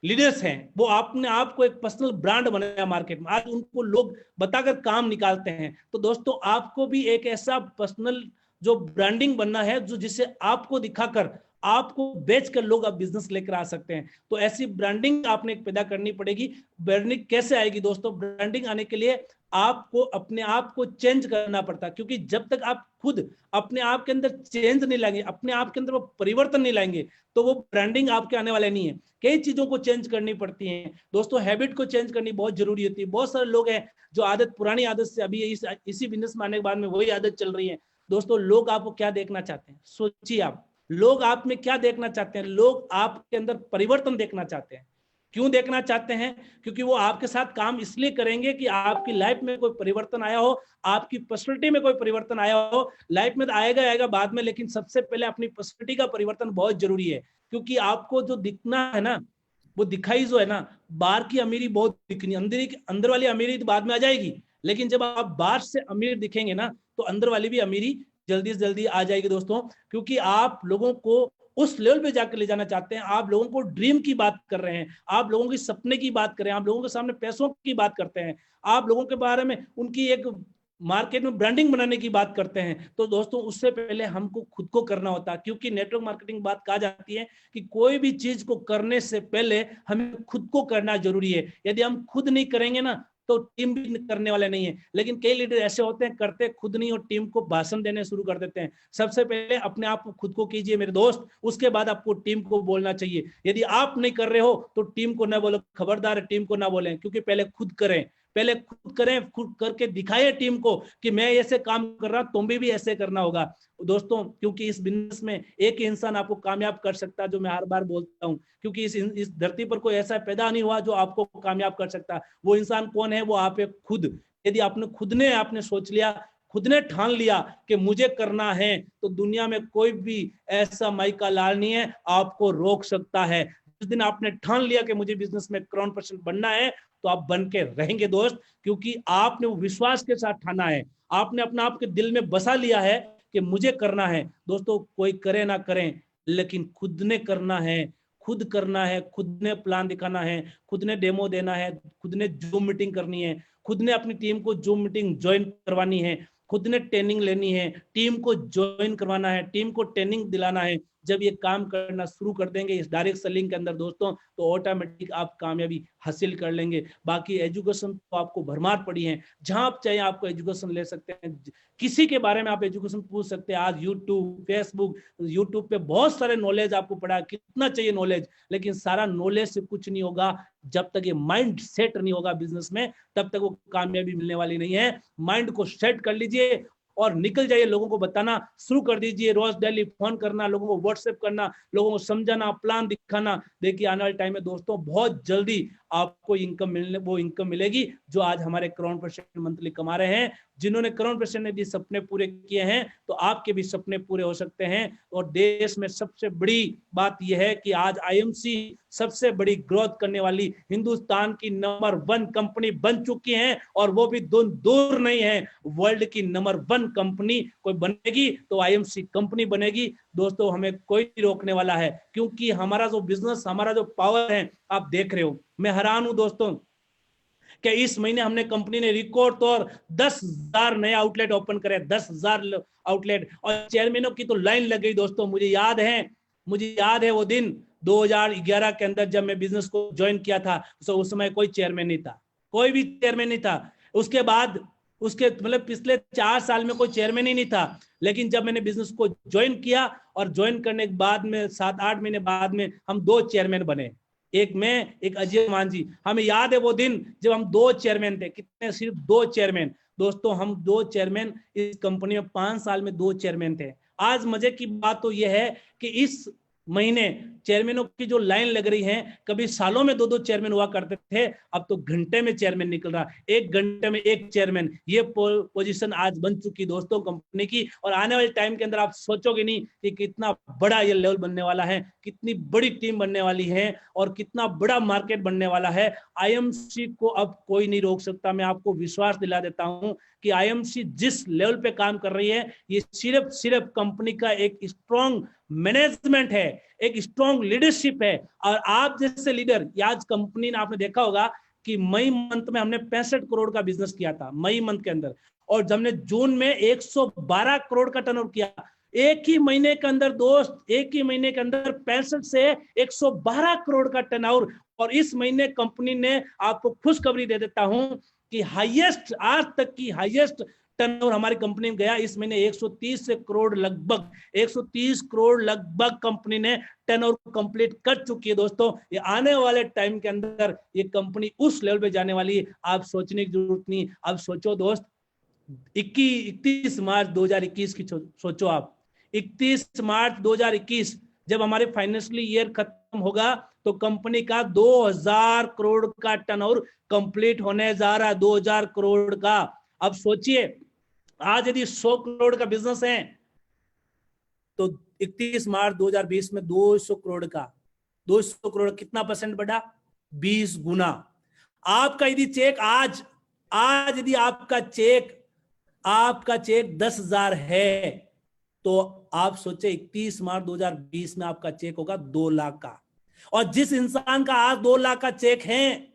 [SPEAKER 2] लीडर्स हैं, वो आपने आपको एक पर्सनल ब्रांड बनाया मार्केट में, आज उनको लोग बताकर काम निकालते हैं। तो दोस्तों आपको भी एक ऐसा पर्सनल जो ब्रांडिंग बनना है जो जिसे आपको दिखाकर, आपको बेचकर लोग अब बिजनेस लेकर आ सकते हैं। तो ऐसी ब्रांडिंग आपने पैदा करनी पड़ेगी। ब्रांडिंग कैसे आएगी दोस्तों? ब्रांडिंग आने के लिए आपको अपने आप को चेंज करना पड़ता है। क्योंकि जब तक आप खुद अपने आप के अंदर चेंज नहीं लाएंगे, अपने आप के अंदर वो परिवर्तन नहीं लाएंगे, तो वो ब्रांडिंग आपके आने वाले नहीं है। कई चीजों को चेंज करनी पड़ती है दोस्तों। हैबिट को चेंज करनी बहुत जरूरी होती है। बहुत सारे लोग हैं जो आदत, पुरानी आदत से अभी इसी बिजनेस में आने के बाद में वही आदत चल रही है। दोस्तों लोग आपको क्या देखना चाहते हैं? सोचिए आप, लोग आप में क्या देखना चाहते हैं? लोग आपके अंदर परिवर्तन देखना चाहते हैं। क्यों देखना चाहते हैं? क्योंकि वो आपके साथ काम इसलिए करेंगे कि आपकी लाइफ में कोई परिवर्तन आया हो, आपकी पर्सनैलिटी में कोई परिवर्तन आया हो। लाइफ में तो आएगा बाद में, लेकिन सबसे पहले अपनी पर्सनैलिटी का परिवर्तन बहुत जरूरी है। क्योंकि आपको जो दिखना है ना, वो दिखाई जो है ना, बाहर की अमीरी बहुत दिखनी, अंदर वाली अमीरी तो बाद में आ जाएगी। लेकिन जब आप बाहर से अमीर दिखेंगे ना, तो अंदर वाली भी अमीरी जल्दी से जल्दी आ जाएगी दोस्तों। क्योंकि आप लोगों को उस लेवल पे जाकर ले जाना चाहते हैं, आप लोगों को ड्रीम की बात कर रहे हैं, आप लोगों की सपने की बात कर रहे हैं, आप लोगों के सामने पैसों की बात करते हैं, आप लोगों के बारे में उनकी एक मार्केट में ब्रांडिंग बनाने की बात करते हैं। तो दोस्तों उससे पहले हमको खुद को करना होता है। क्योंकि नेटवर्क मार्केटिंग बात कहा जाती है कि कोई भी चीज को करने से पहले हमें खुद को करना जरूरी है। यदि हम खुद नहीं करेंगे ना, तो टीम भी करने वाले नहीं है। लेकिन कई लीडर ऐसे होते हैं, करते खुद नहीं और टीम को भाषण देने शुरू कर देते हैं। सबसे पहले अपने आप को खुद को कीजिए मेरे दोस्त, उसके बाद आपको टीम को बोलना चाहिए। यदि आप नहीं कर रहे हो तो टीम को ना बोलो, खबरदार टीम को ना बोलें। क्योंकि पहले खुद करें, पहले खुद करें, खुद करके दिखाइए टीम को कि मैं ऐसे काम कर रहा हूं, तुम भी ऐसे करना होगा दोस्तों। क्योंकि इस बिजनेस में एक ही इंसान आपको कामयाब कर सकता है, जो मैं हर बार बोलता हूं। क्योंकि इस धरती पर कोई ऐसा पैदा नहीं हुआ जो आपको कामयाब कर सकता। वो इंसान कौन है? वो आप खुद। यदि आपने सोच लिया, खुद ने ठान लिया कि मुझे करना है, तो दुनिया में कोई भी ऐसा माई का लाल नहीं है आपको रोक सकता है। जिस दिन आपने ठान लिया कि मुझे बिजनेस में करोड़पति बनना है, तो आप बन के रहेंगे दोस्त, क्योंकि आपने वो विश्वास के साथ ठाना है, आपने अपना आपके दिल में बसा लिया है कि मुझे करना है। दोस्तों, कोई करे ना करें, लेकिन खुद ने करना है, खुद करना है, खुद ने प्लान दिखाना है, खुद ने डेमो देना है, खुद ने जूम मीटिंग करनी है, खुद ने अपनी टीम को जूम मीटिंग ज्वाइन करवानी है, खुद ने ट्रेनिंग लेनी है, टीम को ज्वाइन करवाना है, टीम को ट्रेनिंग दिलाना है। जब ये काम करना शुरू कर देंगे इस डायरेक्ट सेलिंग के अंदर दोस्तों, तो ऑटोमेटिक आप कामयाबी हासिल कर लेंगे। बाकी एजुकेशन तो आपको भरमार पड़ी है, जहां आप चाहे आपको एजुकेशन ले सकते हैं, किसी के बारे में आप एजुकेशन पूछ सकते हैं। आज यूट्यूब, फेसबुक, यूट्यूब पे बहुत सारे नॉलेज आपको पड़ा, कितना चाहिए नॉलेज, लेकिन सारा नॉलेज से कुछ नहीं होगा। जब तक ये माइंड सेट नहीं होगा बिजनेस में, तब तक वो कामयाबी मिलने वाली नहीं है। माइंड को सेट कर लीजिए और निकल जाइए, लोगों को बताना शुरू कर दीजिए, रोज डेली फोन करना, लोगों को व्हाट्सएप करना, लोगों को समझाना, प्लान दिखाना। देखिए आने वाले टाइम में दोस्तों बहुत जल्दी आपको इनकम मिलने, वो इनकम मिलेगी जो आज हमारे करोड़पति मंथली कमा रहे हैं। जिन्होंने करोड़पति ने भी सपने पूरे किए हैं, तो आपके भी सपने पूरे हो सकते हैं। और देश में सबसे बड़ी बात यह है कि आज आईएमसी सबसे बड़ी ग्रोथ करने वाली हिंदुस्तान की नंबर 1 कंपनी बन चुकी है, और वो भी दूर नहीं है, वर्ल्ड की नंबर 1 कंपनी कोई बनेगी तो आईएमसी कंपनी बनेगी। दोस्तों, हमें कोई नहीं रोकने वाला है, क्योंकि हमारा जो बिजनेस, हमारा जो पावर है, आप देख रहे हो। मैं हैरान हूं दोस्तों कि इस महीने हमने कंपनी ने रिकॉर्ड तौर 10,000 नए आउटलेट ओपन करे, 10,000 आउटलेट, और चेयरमैनों की तो लाइन लग गई दोस्तों। मुझे याद है वो दिन 2011 के अंदर जब मैं बिजनेस को ज्वाइन किया था, उस समय कोई चेयरमैन नहीं था, कोई भी चेयरमैन नहीं था। उसके बाद उसके मतलब पिछले 4 साल में कोई चेयरमैन ही नहीं था। लेकिन जब मैंने बिजनेस को ज्वाइन किया, और ज्वाइन करने के बाद में 7-8 महीने बाद में हम 2 चेयरमैन बने, एक मैं, एक अजय मान जी। हमें याद है वो दिन जब हम 2 चेयरमैन थे। कितने? सिर्फ 2 चेयरमैन दोस्तों। हम 2 चेयरमैन इस कंपनी में 5 साल में 2 चेयरमैन थे। आज मजे की बात तो यह है कि इस महीने चेयरमैनों की जो लाइन लग रही है, कभी सालों में 2-2 चेयरमैन हुआ करते थे, अब तो घंटे में चेयरमैन निकल रहा, 1 घंटे में 1 चेयरमैन। ये पोजीशन आज बन चुकी दोस्तों कंपनी की। और आने वाले टाइम के अंदर आप सोचोगे नहीं कि कितना बड़ा ये लेवल बनने वाला है, कितनी बड़ी टीम बनने वाली है, और कितना बड़ा मार्केट बनने वाला है। आईएमसी को अब कोई नहीं रोक सकता। मैं आपको विश्वास दिला देता हूं कि आईएमसी जिस लेवल पे काम कर रही है, ये सिर्फ कंपनी का एक स्ट्रॉन्ग मैनेजमेंट है, एक स्ट्रॉन्ग लीडरशिप है। और आप जैसे लीडर, आज कंपनी ने, आपने देखा होगा कि मई मंथ में हमने 65 करोड़ का बिजनेस किया था, मई मंथ के अंदर, और हमने जून में 112 करोड़ का टर्नओवर किया। एक ही महीने के अंदर दोस्त, एक ही महीने के अंदर 65 से 112 करोड़ का टर्नओवर। और इस महीने कंपनी ने, आपको खुशखबरी दे देता हूं कि हाईएस्ट, आज तक की हाईएस्ट टर्नओवर हमारी कंपनी में गया। इस महीने 130 करोड़ लगभग, 130 करोड़ लगभग कंपनी ने टर्नओवर कंप्लीट कर चुकी है दोस्तों। ये आने वाले टाइम के अंदर ये कंपनी उस लेवल पे जाने वाली है, आप सोचने की जरूरत नहीं। अब सोचो दोस्त, 31 मार्च 2021 की सोचो आप, 31 मार्च 2021 जब हमारे फाइनेंशियल ईयर खत्म होगा, तो कंपनी का 2000 करोड़ का टर्नओवर कंप्लीट होने जा रहा है, 2000 करोड़ का। अब सोचिए, आज यदि 100 करोड़ का बिजनेस है, तो 31 मार्च 2020 में 200 करोड़ का, 200 करोड़ कितना परसेंट बढ़ा? 20 गुना। आपका यदि चेक आज यदि आपका चेक 10,000 है, तो आप सोचे 31 मार्च 2020 में आपका चेक होगा 2 लाख का। और जिस इंसान का आज 2 लाख का चेक है,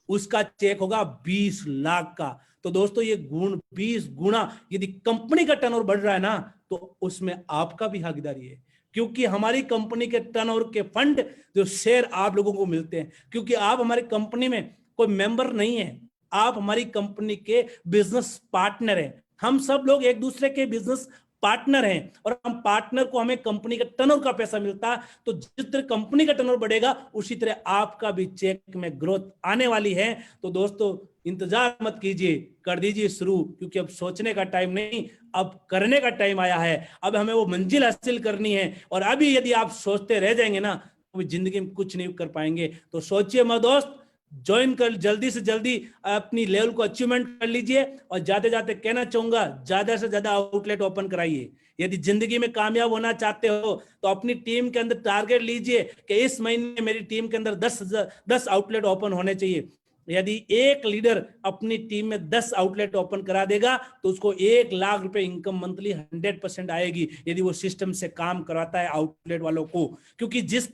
[SPEAKER 2] उसका चेक होगा 20 लाख का। तो दोस्तों, ये 20 गुना यदि कंपनी का टर्नओवर बढ़ रहा है ना, तो उसमें आपका भी भागीदारी है। क्योंकि हमारी कंपनी के टर्नओवर के फंड, जो शेयर आप लोगों को मिलते हैं, क्योंकि आप हमारी कंपनी में कोई मेंबर नहीं है, आप हमारी कंपनी के बिजनेस पार्टनर हैं। हम सब लोग एक दूसरे के बिजनेस पार्टनर हैं, और हम पार्टनर को, हमें कंपनी के टर्नओवर का पैसा मिलता है। तो जिस तरह कंपनी का टर्नओवर बढ़ेगा, उसी तरह आपका भी चेक में ग्रोथ आने वाली है। तो दोस्तों, इंतजार मत कीजिए, कर दीजिए शुरू, क्योंकि अब सोचने का टाइम नहीं, अब करने का टाइम आया है। अब हमें वो मंजिल हासिल करनी है। और अभी यदि आप सोचते रह जाएंगे ना, तो जिंदगी में कुछ नहीं कर पाएंगे। तो सोचिए मत दोस्त, ज्वाइन कर, जल्दी से जल्दी अपनी लेवल को अचीवमेंट कर लीजिए। और जाते जाते कहना चाहूंगा, ज्यादा से ज्यादा आउटलेट ओपन कराइए। यदि जिंदगी में कामयाब होना चाहते हो तो अपनी टीम के अंदर टारगेट लीजिए कि इस महीने मेरी टीम के अंदर 10 आउटलेट ओपन होने चाहिए। यदि एक लीडर अपनी टीम में 10 आउटलेट ओपन करा देगा तो उसको 1 लाख रुपए इनकम मंथली 100% आएगी, यदि वो सिस्टम से काम कराता है आउटलेट वालों को। क्योंकि जिस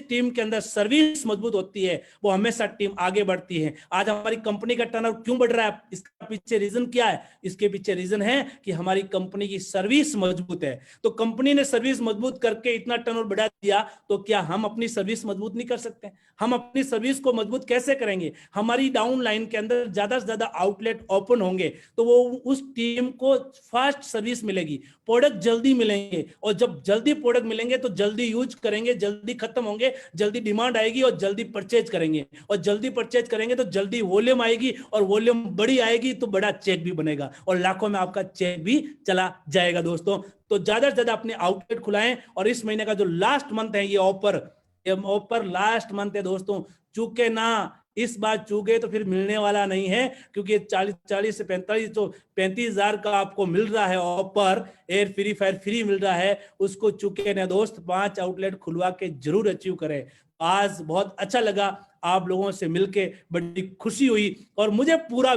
[SPEAKER 2] टीम के अंदर सर्विस मजबूत होती है वो हमेशा टीम आगे बढ़ती है। आज हमारी कंपनी का टर्नओवर क्यों बढ़ रहा है, इसका पीछे रीजन क्या है? इसके पीछे रीजन है कि हमारी कंपनी की सर्विस मजबूत है। तो कंपनी ने सर्विस मजबूत करके इतना टर्नओवर बढ़ा दिया, तो क्या हम अपनी सर्विस मजबूत नहीं कर सकते? हम अपनी सर्विस को मजबूत कैसे करेंगे? हमारी डाउन लाइन के अंदर ज्यादा से ज्यादा आउटलेट ओपन होंगे तो वो उस टीम को फास्ट सर्विस मिलेगी, प्रोडक्ट जल्दी मिलेंगे। और जब जल्दी प्रोडक्ट मिलेंगे तो जल्दी यूज करेंगे, जल्दी खत्म होंगे, जल्दी डिमांड आएगी और जल्दी परचेज करेंगे। और जल्दी परचेज करेंगे तो जल्दी वॉल्यूम आएगी, और वॉल्यूम बड़ी आएगी तो बड़ा चेक भी बनेगा और लाखों में आपका चेक भी चला जाएगा दोस्तों। तो ज्यादा से ज्यादा अपने आउटलेट खुलाएं। और इस महीने का जो लास्ट मंथ है, ये ऑफर लास्ट मंथ है दोस्तों, चूके ना। इस बार चूके तो फिर मिलने वाला नहीं है, क्योंकि 40 से 35,000 का आपको मिल रहा है offer, air Free Fire free मिल रहा है, उसको चूके ना दोस्त। 5 आउटलेट खुलवा के जरूर अचीव करें। आज बहुत अच्छा लगा आप लोगों से मिलके, बड़ी खुशी हुई। और मुझे पूरा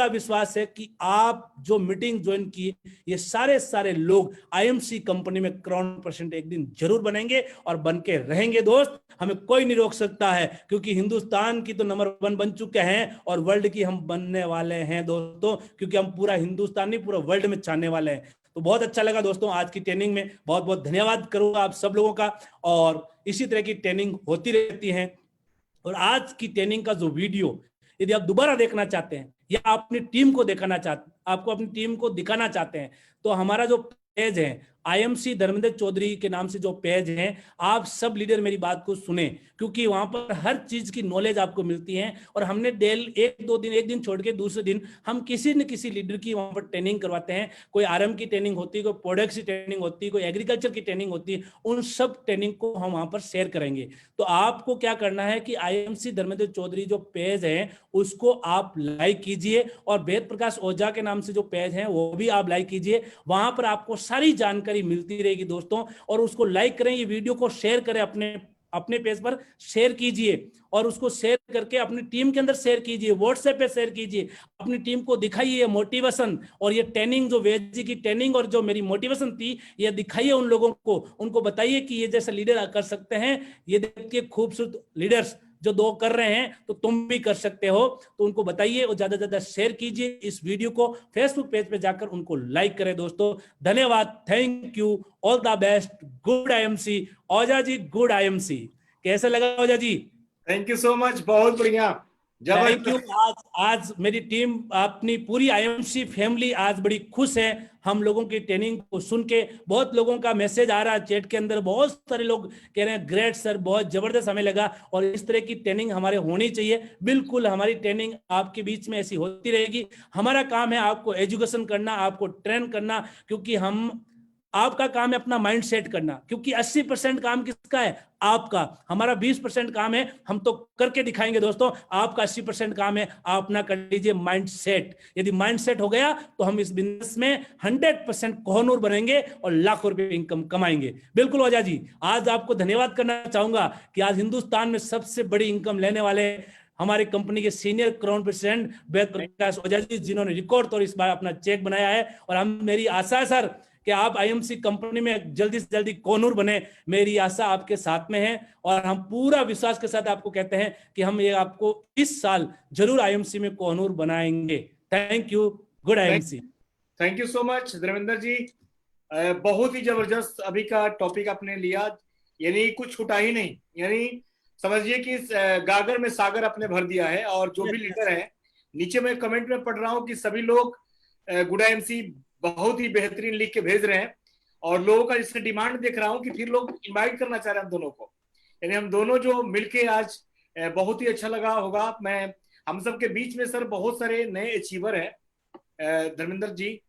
[SPEAKER 2] विश्वास है कि आप जो मीटिंग ज्वाइन की, ये सारे लोग आईएमसी कंपनी में करोड़ % एक दिन जरूर बनेंगे और बन के रहेंगे दोस्त। हमें कोई नहीं रोक सकता है, क्योंकि हिंदुस्तान की तो नंबर 1 बन चुके हैं और वर्ल्ड की हम बनने वाले हैं दोस्तों, क्योंकि हम पूरा हिंदुस्तान नहीं, पूरा वर्ल्ड में छाने वाले हैं। तो बहुत अच्छा लगा दोस्तों आज की ट्रेनिंग में। बहुत बहुत धन्यवाद करूंगा आप सब लोगों का, और इसी तरह की ट्रेनिंग होती रहती है। और आज की ट्रेनिंग का जो वीडियो यदि आप दोबारा देखना चाहते हैं, या अपनी टीम को आपको अपनी टीम को दिखाना चाहते हैं, तो हमारा जो पेज है आईएमसी धर्मेंद्र चौधरी के नाम से जो पेज है, आप सब लीडर मेरी बात को सुने, क्योंकि वहां पर हर चीज की नॉलेज आपको मिलती है। और हमने डेली एक दिन छोड़ के दूसरे दिन हम किसी न किसी लीडर की वहां पर ट्रेनिंग करवाते हैं। कोई आरएम की ट्रेनिंग होती है, कोई प्रोडक्ट्स की ट्रेनिंग होती है, कोई एग्रीकल्चर की ट्रेनिंग होती है। उन सब ट्रेनिंग को हम वहां पर शेयर करेंगे। तो आपको क्या करना है कि आईएमसी धर्मेंद्र चौधरी जो पेज है उसको आप लाइक कीजिए, और वेद प्रकाश ओझा के नाम से जो पेज है वो भी आप लाइक कीजिए। वहां पर आपको सारी जानकारी मिलती रहेगी दोस्तों। और उसको लाइक करें, ये वीडियो को शेयर करें, अपने पेज पर शेयर कीजिए, और उसको शेयर करके अपनी टीम के अंदर शेयर कीजिए, व्हाट्सएप पे शेयर कीजिए, अपनी टीम को दिखाइए मोटिवेशन। और ये ट्रेनिंग, जो वेद जी की ट्रेनिंग और जो मेरी मोटिवेशन थी, ये दिखाइए उन लोगों को, उनको बताइए कि ये जैसे लीडर कर सकते हैं। ये देखिए खूबसूरत लीडर्स जो 2 कर रहे हैं, तो तुम भी कर सकते हो। तो उनको बताइए और ज्यादा से ज्यादा शेयर कीजिए इस वीडियो को। फेसबुक पेज पे जाकर उनको लाइक करें दोस्तों। धन्यवाद, thank you, all the best, good IMC. Ojha ji good IMC. कैसे लगा Ojha ji?
[SPEAKER 1] Thank you so much, बहुत बढ़िया,
[SPEAKER 2] थैंक यू।
[SPEAKER 1] जबरदस्त।
[SPEAKER 2] आज मेरी टीम, अपनी पूरी आईएमसी फैमिली आज बड़ी खुश है हम लोगों की ट्रेनिंग को सुन के। बहुत लोगों का मैसेज आ रहा है चैट के अंदर, बहुत सारे लोग कह रहे हैं ग्रेट सर, बहुत जबरदस्त हमें लगा, और इस तरह की ट्रेनिंग हमारे होनी चाहिए। बिल्कुल, हमारी ट्रेनिंग आपके बीच में ऐसी होती रहेगी। हमारा काम है आपको एजुकेशन करना, आपको ट्रेन करना, क्योंकि आपका काम है अपना माइंड सेट करना। क्योंकि 80% काम किसका है? आपका। हमारा 20% काम है, हम तो करके दिखाएंगे दोस्तों। आपका 80% काम है, आप अपना कर लीजिए माइंड सेट। यदि माइंड सेट हो गया तो हम इस बिजनेस में 100% कोहनूर बनेंगे और लाखों रुपए इनकम कमाएंगे। बिल्कुल ओझा जी, आज आपको धन्यवाद करना चाहूंगा कि आज हिंदुस्तान में सबसे बड़ी इनकम लेने वाले हमारे कंपनी के senior crown president Ved Prakash Ojha ji, जिन्होंने रिकॉर्ड तौर इस बार अपना चेक बनाया है। और हम, मेरी आशा है सर कि आप आईएमसी कंपनी में जल्दी से जल्दी कोहनूर बने। मेरी आशा आपके साथ में है, और हम पूरा विश्वास के साथ आपको कहते हैं कि हम ये आपको इस साल जरूर आईएमसी में कोहनूर बनाएंगे। Thank you, good IMC.
[SPEAKER 1] Thank you so much Dharmendra ji, बहुत ही जबरदस्त अभी का टॉपिक आपने लिया, यानी कुछ छूटा ही नहीं। यानी समझिए कि गागर में सागर आपने भर दिया है। और जो भी लीडर है, नीचे मैं कमेंट में पढ़ रहा हूँ कि सभी लोग गुड आईएमसी बहुत ही बेहतरीन लिख के भेज रहे हैं। और लोगों का इससे डिमांड देख रहा हूँ कि फिर लोग इनवाइट करना चाह रहे हैं हम दोनों को। यानी हम दोनों जो मिलके आज, बहुत ही अच्छा लगा होगा। मैं, हम सब के बीच में सर बहुत सारे नए अचीवर हैं धर्मेंद्र जी।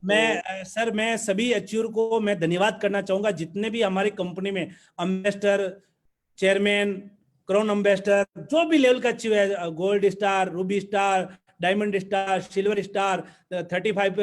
[SPEAKER 2] मैं सभी अचीवर को मैं धन्यवाद करना चाहूंगा, जितने भी हमारी कंपनी में अम्बेसडर, चेयरमैन, क्राउन एम्बेसडर, जो भी लेवल का अचीव है, gold star, Ruby star, diamond star, silver star, 35,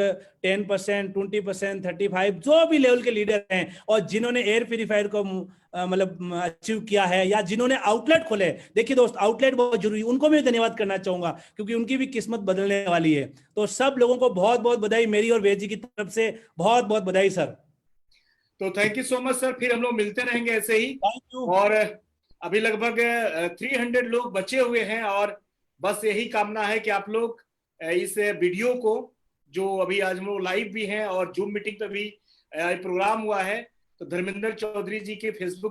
[SPEAKER 2] 10%, 20%, 35, जो भी लेवल के लीडर हैं और जिन्होंने एयर प्यूरिफायर को मतलब अचीव किया है या जिन्होंने आउटलेट खोले। देखिए दोस्त, आउटलेट बहुत जरूरी, उनको मैं धन्यवाद करना चाहूंगा क्योंकि उनकी भी किस्मत बदलने वाली है। तो सब लोगों को बहुत बहुत बधाई मेरी और वेद जी की तरफ से, बहुत बहुत बधाई सर।
[SPEAKER 1] तो thank you so much sir, फिर हम लोग मिलते रहेंगे ऐसे ही।
[SPEAKER 2] Thank you.
[SPEAKER 1] और अभी लगभग 300 लोग बचे हुए हैं और बस यही कामना है कि आप लोग इस वीडियो को, जो अभी आज हम लोग लाइव भी हैं और जूम मीटिंग पे भी प्रोग्राम हुआ है, तो धर्मेंद्र चौधरी जी के फेसबुक